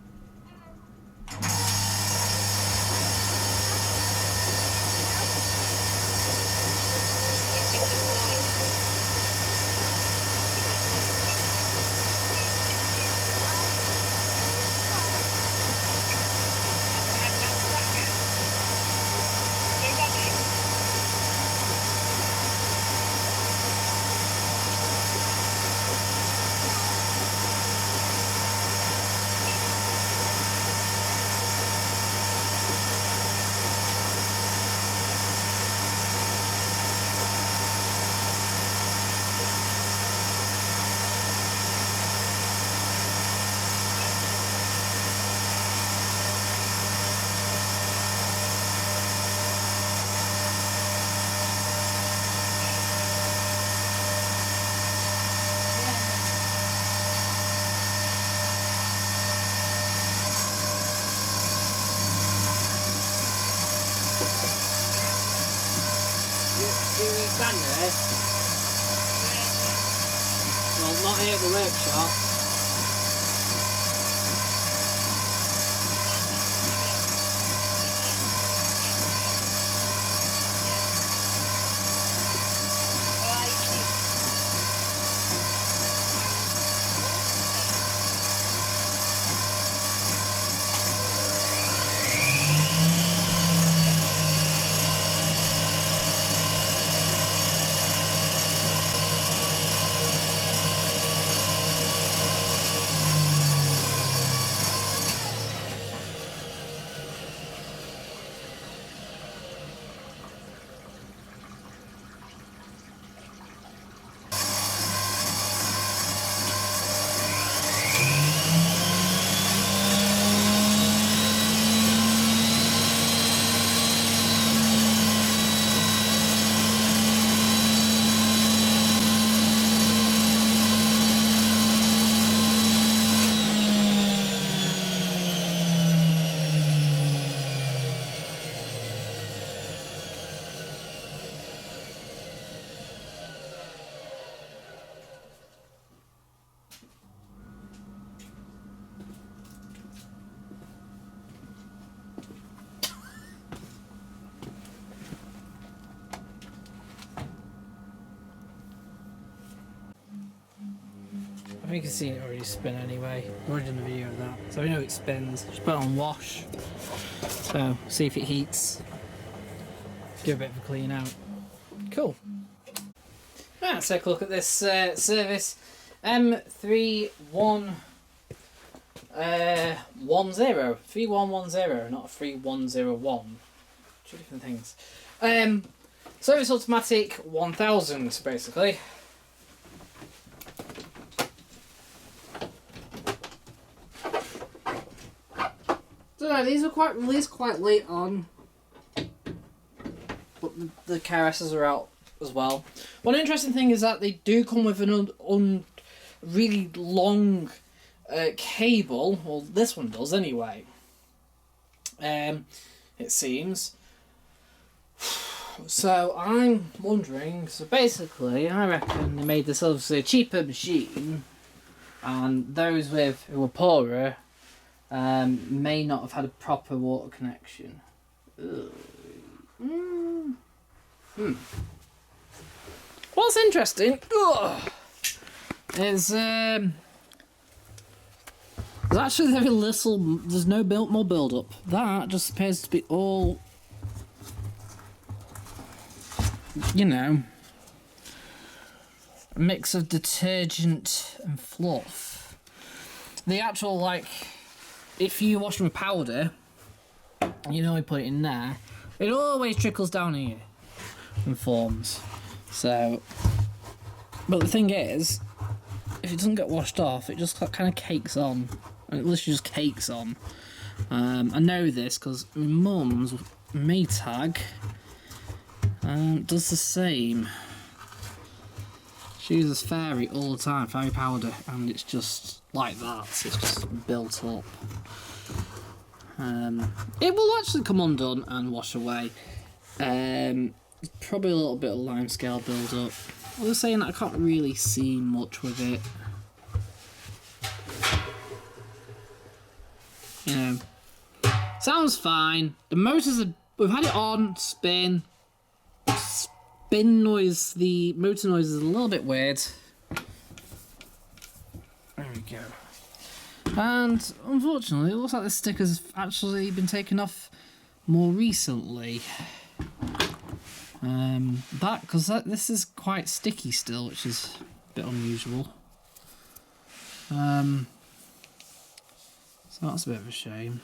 January? Well, not here at the workshop. You can see it already spin anyway. I've already done a video of that. So we know it spins. Just put it on wash. So, see if it heats. Give a bit of a clean out. Cool. Right, let's take a look at this service. M3110. 3110, not 3101. Two different things. Service Automatic 1000, basically. Don't know, these were released quite late on, but the KRSs are out as well. One interesting thing is that they do come with an really long cable. Well, this one does anyway. It seems. So I'm wondering. So basically, I reckon they made this obviously a cheaper machine, and those who were poorer may not have had a proper water connection. What's interesting is there's actually very little. There's no more build up. That just appears to be all, you know, a mix of detergent and fluff. The actual, like, if you wash them with powder, you know, you put it in there, it always trickles down here and forms. So, but the thing is, if it doesn't get washed off, it just kind of cakes on. And it literally just cakes on. I know this because my mum's Maytag does the same. She uses Fairy all the time, Fairy powder, and it's just like that. It's just built up. It will actually come undone and wash away. Probably a little bit of limescale build up. I was saying that I can't really see much with it. You know, sounds fine. The motors are, we've had it on, spin noise, the motor noise is a little bit weird. There we go. And unfortunately, it looks like the sticker's actually been taken off more recently. Because this is quite sticky still, which is a bit unusual. So that's a bit of a shame.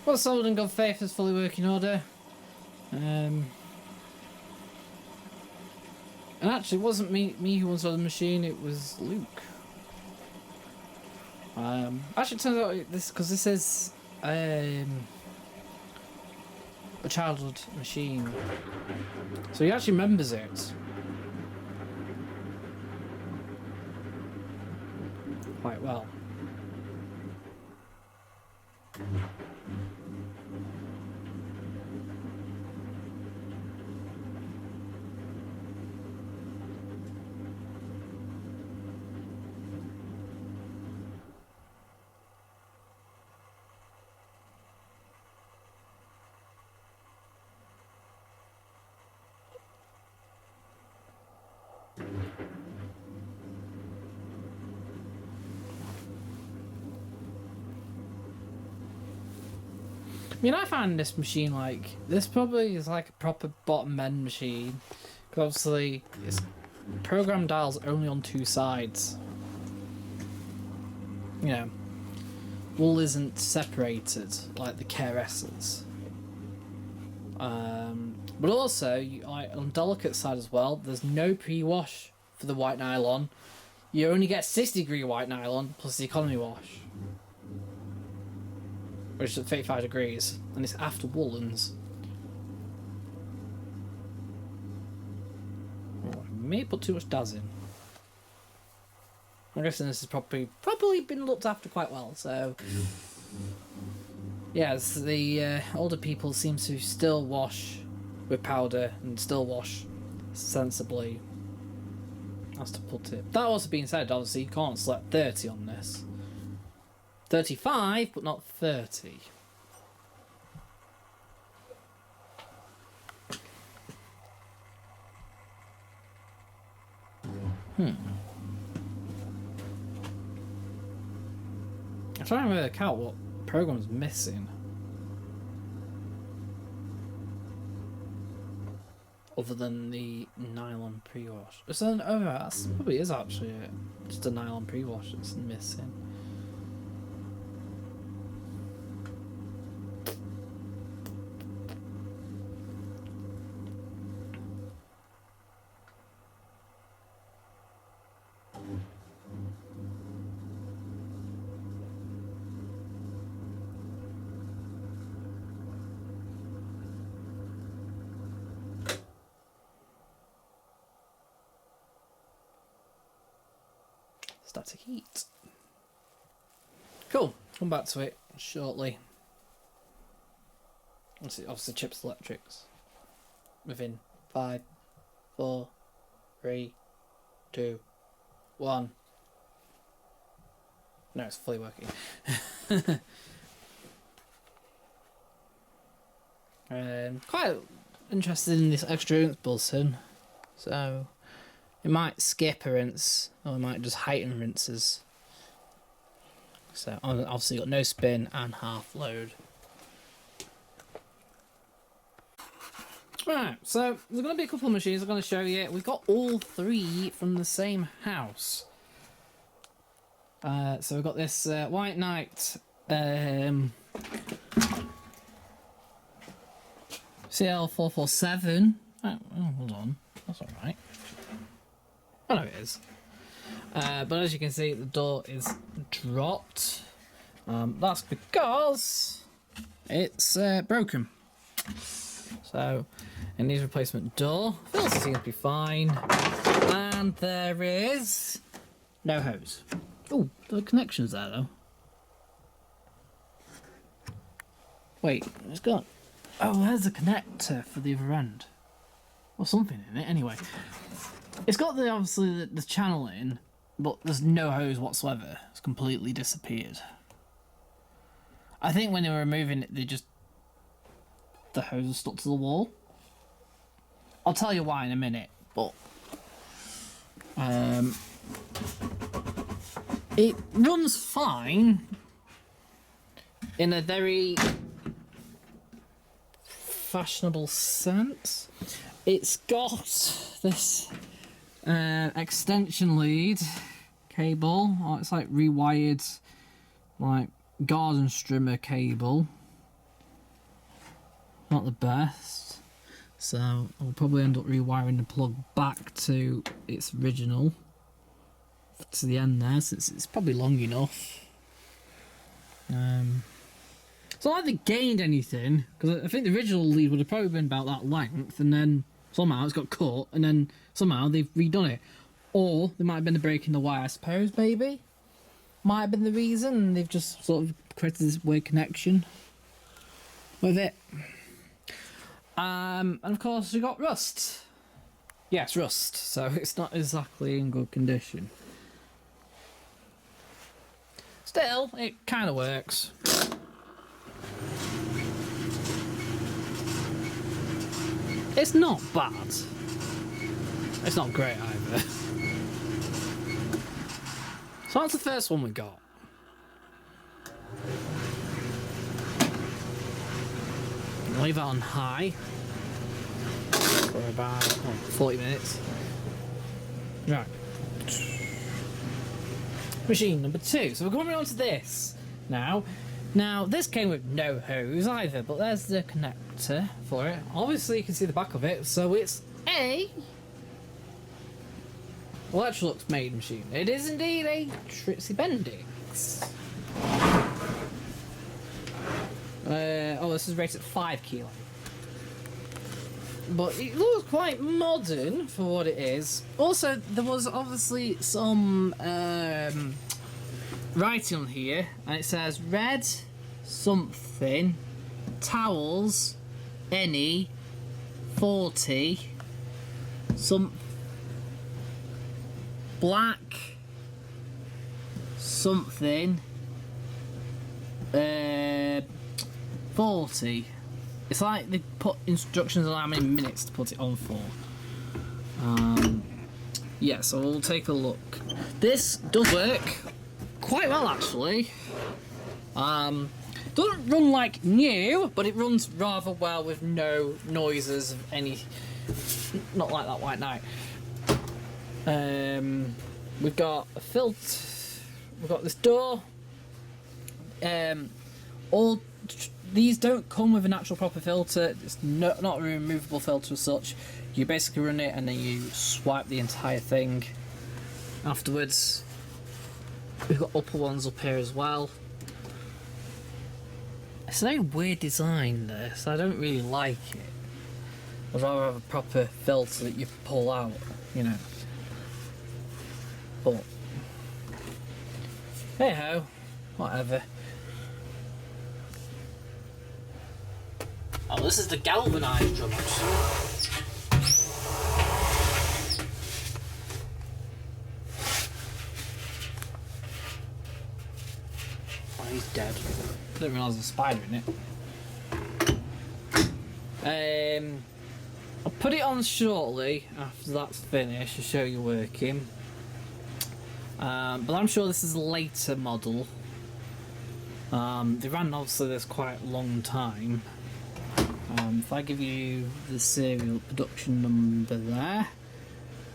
Well, Sold in Good Faith is fully working order. And actually, it wasn't me who installed the machine, it was Luke. Actually, it turns out this is a childhood machine, so he actually remembers it quite well. I mean, I find this machine this probably is like a proper bottom end machine. Because obviously, it's program dials only on two sides. You know, wool isn't separated like the KRS's. But also, on the delicate side as well, there's no pre-wash for the white nylon. you only get 60-degree white nylon plus the economy wash, which is at 35 degrees, and it's after woolens. Oh, I may put too much DAS in. I'm guessing this has probably been looked after quite well, so... Yes, the older people seem to still wash with powder and still wash sensibly, as to put it. That also being said, obviously you can't select 30 on this. 35, but not 30. I'm trying to work out what program's missing. Other than the nylon pre-wash. So, oh, that probably is actually it. Just a nylon pre-wash that's missing. Static heat. Cool. Come back to it shortly. Obviously chips electrics. Within 5, 4, 3, 2, 1. No, it's fully working. Quite interested in this extra rinse button. So it might skip a rinse, or it might just heighten rinses. So obviously got no spin and half load. Right, so there's going to be a couple of machines I'm going to show you. We've got all three from the same house. So we've got this White Knight CL447. Oh, hold on. That's alright. Oh, no, it is. But as you can see, the door is dropped. That's because it's broken. So it needs a replacement door. Filter seems to be fine. And there is no hose. Oh, the connection's there though. Wait, it's got... Oh, there's a connector for the other end. Or something in it, anyway. It's got the obviously the channel in, but there's no hose whatsoever. It's completely disappeared. I think when they were removing it, the hose was stuck to the wall. I'll tell you why in a minute, but it runs fine in a very fashionable sense. It's got this extension lead cable. Oh, it's like rewired, like garden strimmer cable. Not the best, so I'll probably end up rewiring the plug back to its original, to the end there, since it's probably long enough. It's not like they gained anything, because I think the original lead would have probably been about that length, and then somehow it's got cut, and then somehow they've redone it. Or there might have been the break in the wire, I suppose, maybe. Might have been the reason, and they've just sort of created this weird connection with it. And of course we got rust. Yeah, it's rust, so it's not exactly in good condition. Still, it kind of works. It's not bad. It's not great either. So that's the first one we got. Leave it on high for about 40 minutes. Right. Machine number 2. So we're going on to this now. Now this came with no hose either, but there's the connector for it. Obviously you can see the back of it, so it's a Electrolux made machine. It is indeed a Trixie Bendix. This is rated at 5 kilo. But it looks quite modern for what it is. Also, there was obviously some writing on here, and it says red something towels any 40 some black something 40. It's like they put instructions on how many minutes to put it on for. Yeah, so we'll take a look. This does work quite well, actually. Doesn't run like new, but it runs rather well with no noises of any. Not like that White Knight. We've got a filter. We've got this door. All these don't come with an actual proper filter. It's not a removable filter as such. You basically run it and then you swipe the entire thing. Afterwards, we've got upper ones up here as well. It's a very weird design, this. I don't really like it. I'd rather have a proper filter that you pull out, you know. But hey ho, whatever. Oh, this is the galvanised drum, actually. Oh, he's dead. I didn't realise there's a spider in it. I'll put it on shortly after that's finished to show you working. But I'm sure this is a later model. They ran obviously this quite a long time. If I give you the serial production number there,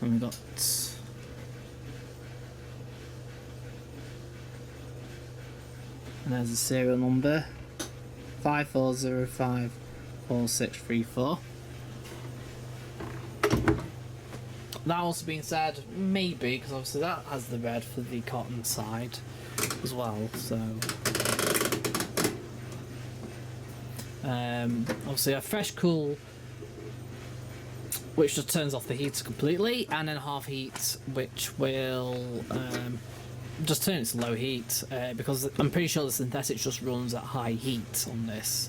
and we've got and there's the serial number 54054634. That also being said, maybe because obviously that has the red for the cotton side as well, so obviously a fresh cool, which just turns off the heater completely, and then half heat, which will just turn it to low heat, because I'm pretty sure the synthetic just runs at high heat on this.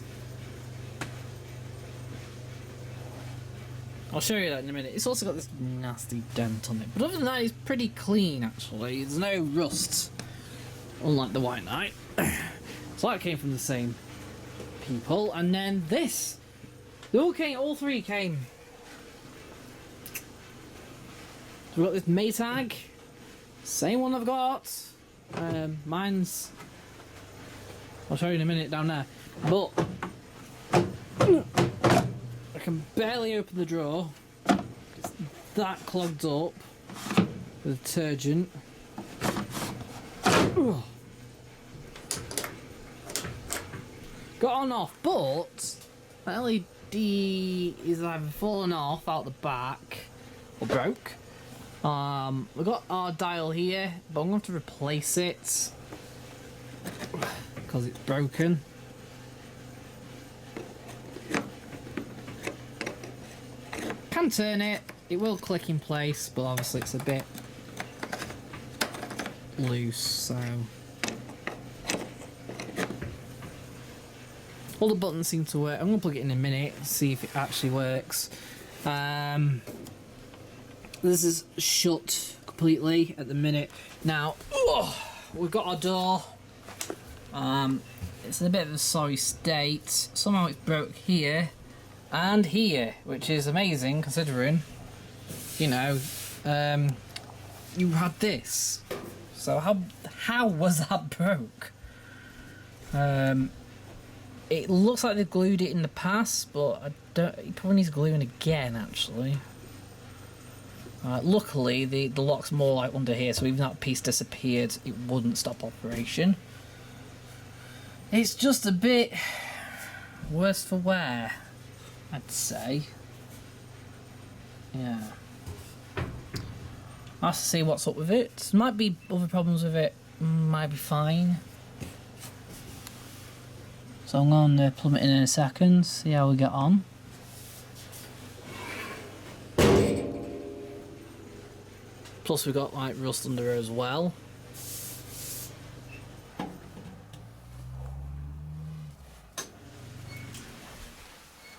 I'll show you that in a minute. It's also got this nasty dent on it, but other than that, it's pretty clean actually. There's no rust, unlike the White Knight. So that came from the same people, and then this. They all three came. So we've got this Maytag, same one I've got. Mine's, I'll show you in a minute down there, but I can barely open the drawer. It's that clogged up with detergent. Ugh. Got on off, but the LED is either fallen off out the back or broke. We've got our dial here, but I'm going to replace it because it's broken. Can turn it, it will click in place, but obviously it's a bit loose, so all the buttons seem to work. I'm going to plug it in a minute, see if it actually works. This is shut completely at the minute. Now, we've got our door. It's in a bit of a sorry state. Somehow it's broke here and here, which is amazing considering, you know, you had this. So how was that broke? It looks like they've glued it in the past, but I don't. It probably needs gluing again, actually. Luckily, the lock's more like under here, so even though that piece disappeared, it wouldn't stop operation. It's just a bit worse for wear, I'd say. Yeah. I'll have to see what's up with it. Might be other problems with it. Might be fine. So I'm going to plumb it in a second, see how we get on. Plus we've got like rust under her as well.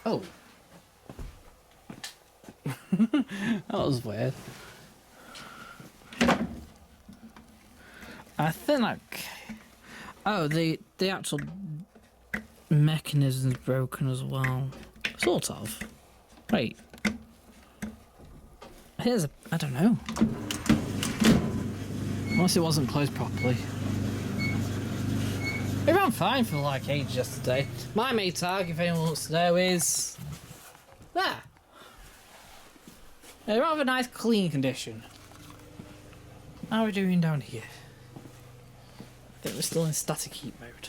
Oh. That was weird. I think like... Oh, the actual mechanism's broken as well. Sort of. Wait. Here's a... I don't know. Unless it wasn't closed properly. It ran fine for like ages yesterday. My Maytag, if anyone wants to know, is... there. A rather nice clean condition. How are we doing down here? I think we're still in static heat mode.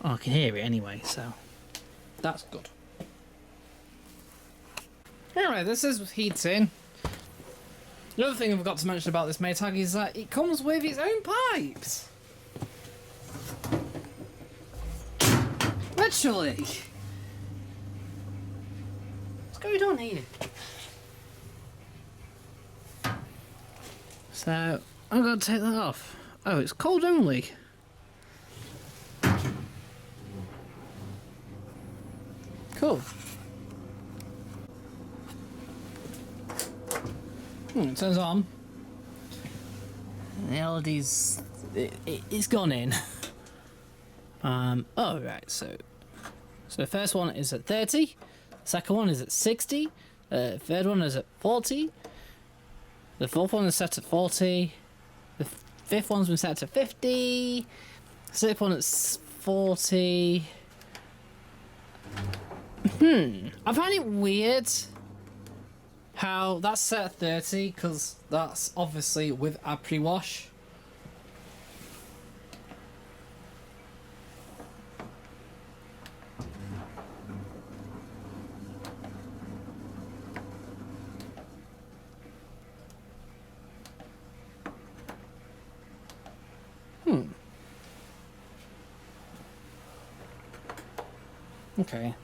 Oh, I can hear it anyway, so that's good. Anyway, this is heating. The other thing I forgot to mention about this Maytag is that it comes with its own pipes. Literally. What's going on here? So, I'm going to take that off. Oh, it's cold only. Cool. It turns on. The LED's... it's gone in. Oh, right, so the first one is at 30. Second one is at 60. Third one is at 40. The fourth one is set at 40. The fifth one's been set to 50. Sixth one is 40. I find it weird how that's set at 30 because that's obviously with a pre-wash. Okay.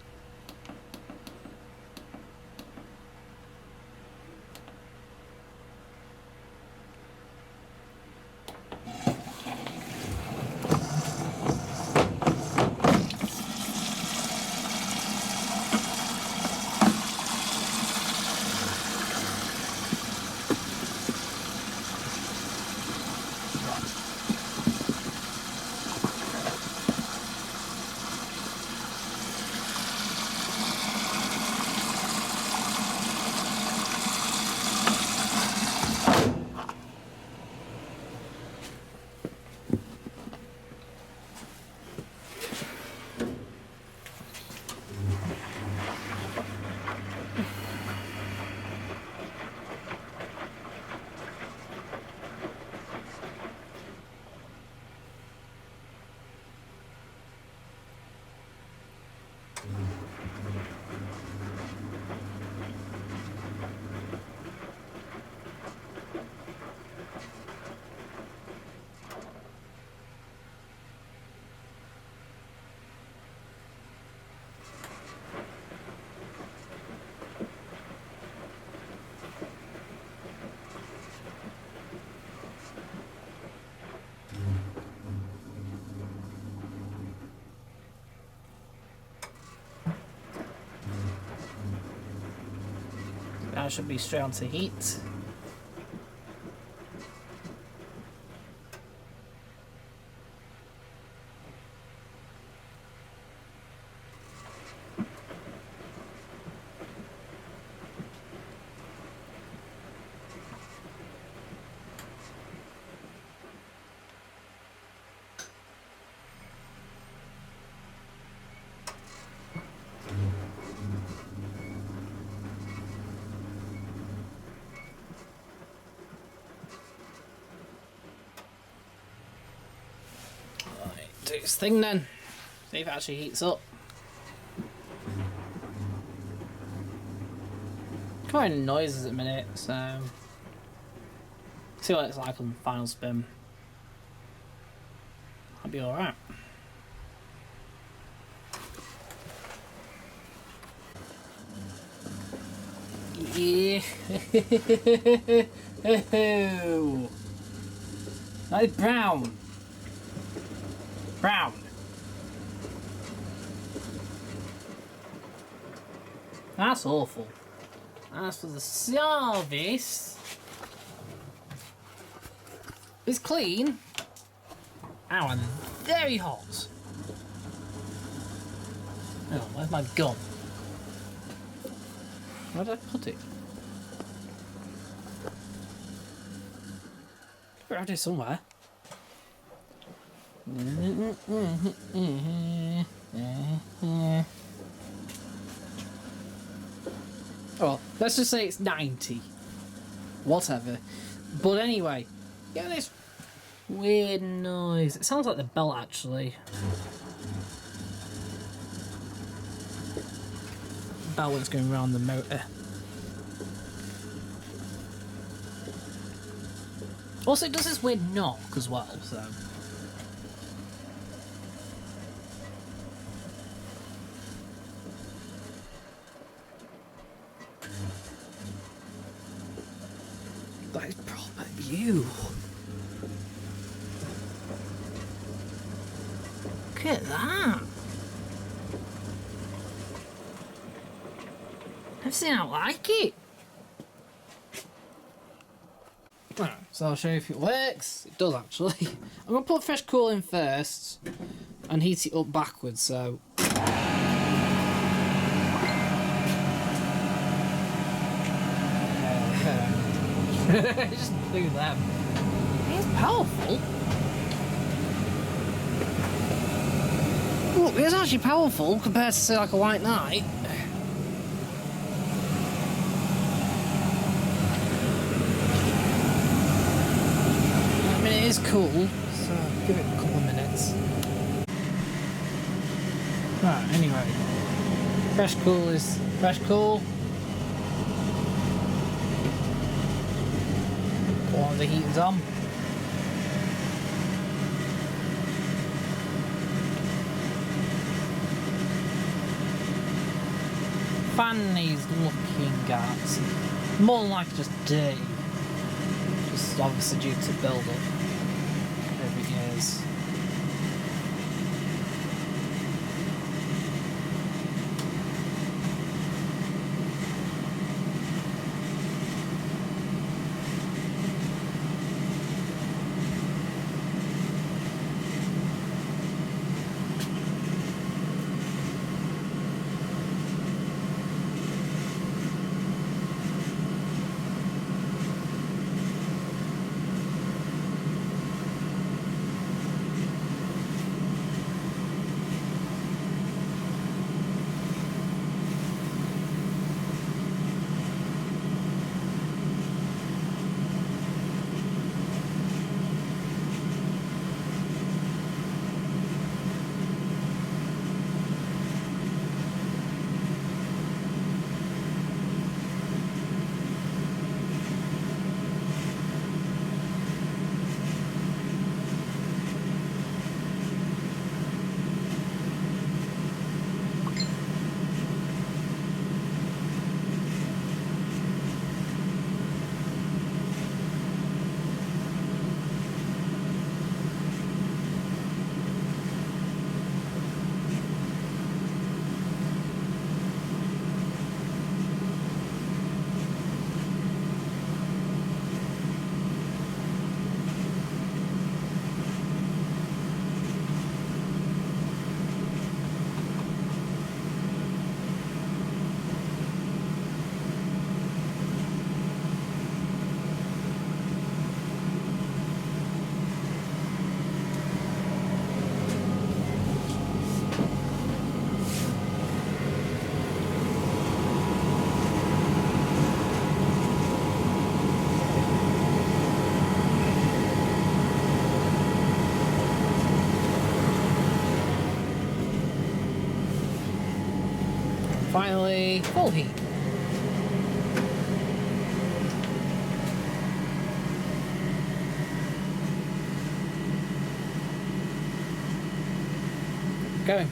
Now should be straight onto heat. Do its thing then. See if it actually heats up. quite noises at the minute, so see what it's like on final spin. I'll be alright. Yeah. That is brown. Brown. That's awful. As for the service, it's clean. Ow, and very hot. Oh, where's my gun? Where did I put it? Around here somewhere. Oh, let's just say it's 90. Whatever. But anyway, get this weird noise. It sounds like the belt actually. Bell when it's going around the motor. Also, it does this weird knock as well, so. That is proper view. Look at that. I've seen I like it. Right, so I'll show you if it works. It does actually. I'm going to put fresh cool in first and heat it up backwards, so. Just do them. It's powerful. Look, it's actually powerful compared to say like a White Knight. It is cool, so give it a couple of minutes. Right, anyway. Fresh cool is fresh cool. One of the heaters on. Fan needs looking at. More than like just dirty. Just obviously due to build up. Over years. Finally, full heat. going.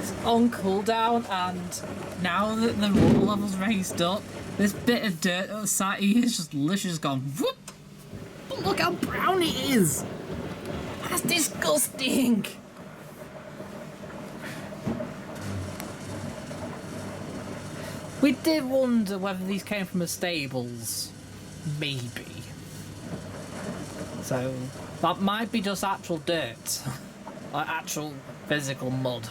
It's on cooldown, and now that the water level's raised up, this bit of dirt at the side here is just literally just gone whoop. But look how brown it is! That's disgusting! We did wonder whether these came from the stables. Maybe. So, that might be just actual dirt. Like actual physical mud.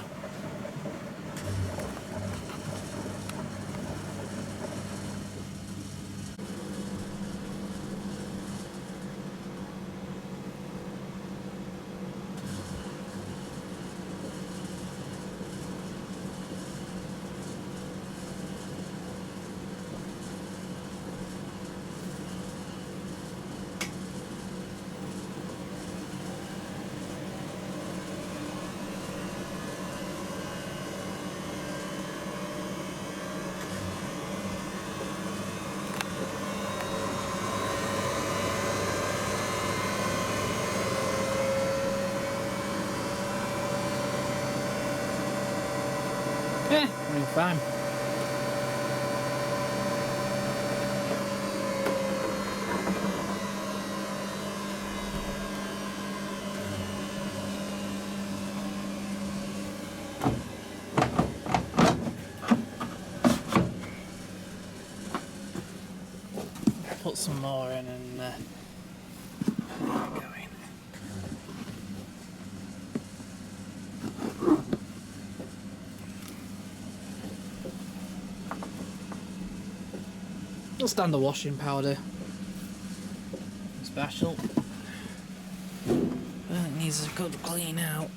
Yeah, we're fine. Put some more in and there we go. Just standard washing powder. Special. It needs a good clean out.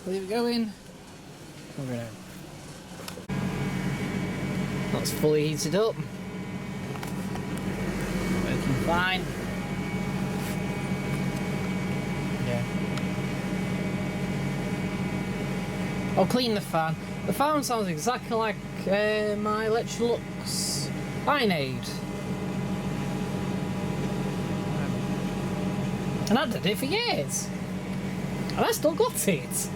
Leave it going. That's fully heated up. Working fine. Yeah. I'll clean the fan. The fan sounds exactly like my Electrolux Ironade. And I did it for years. And I still got it.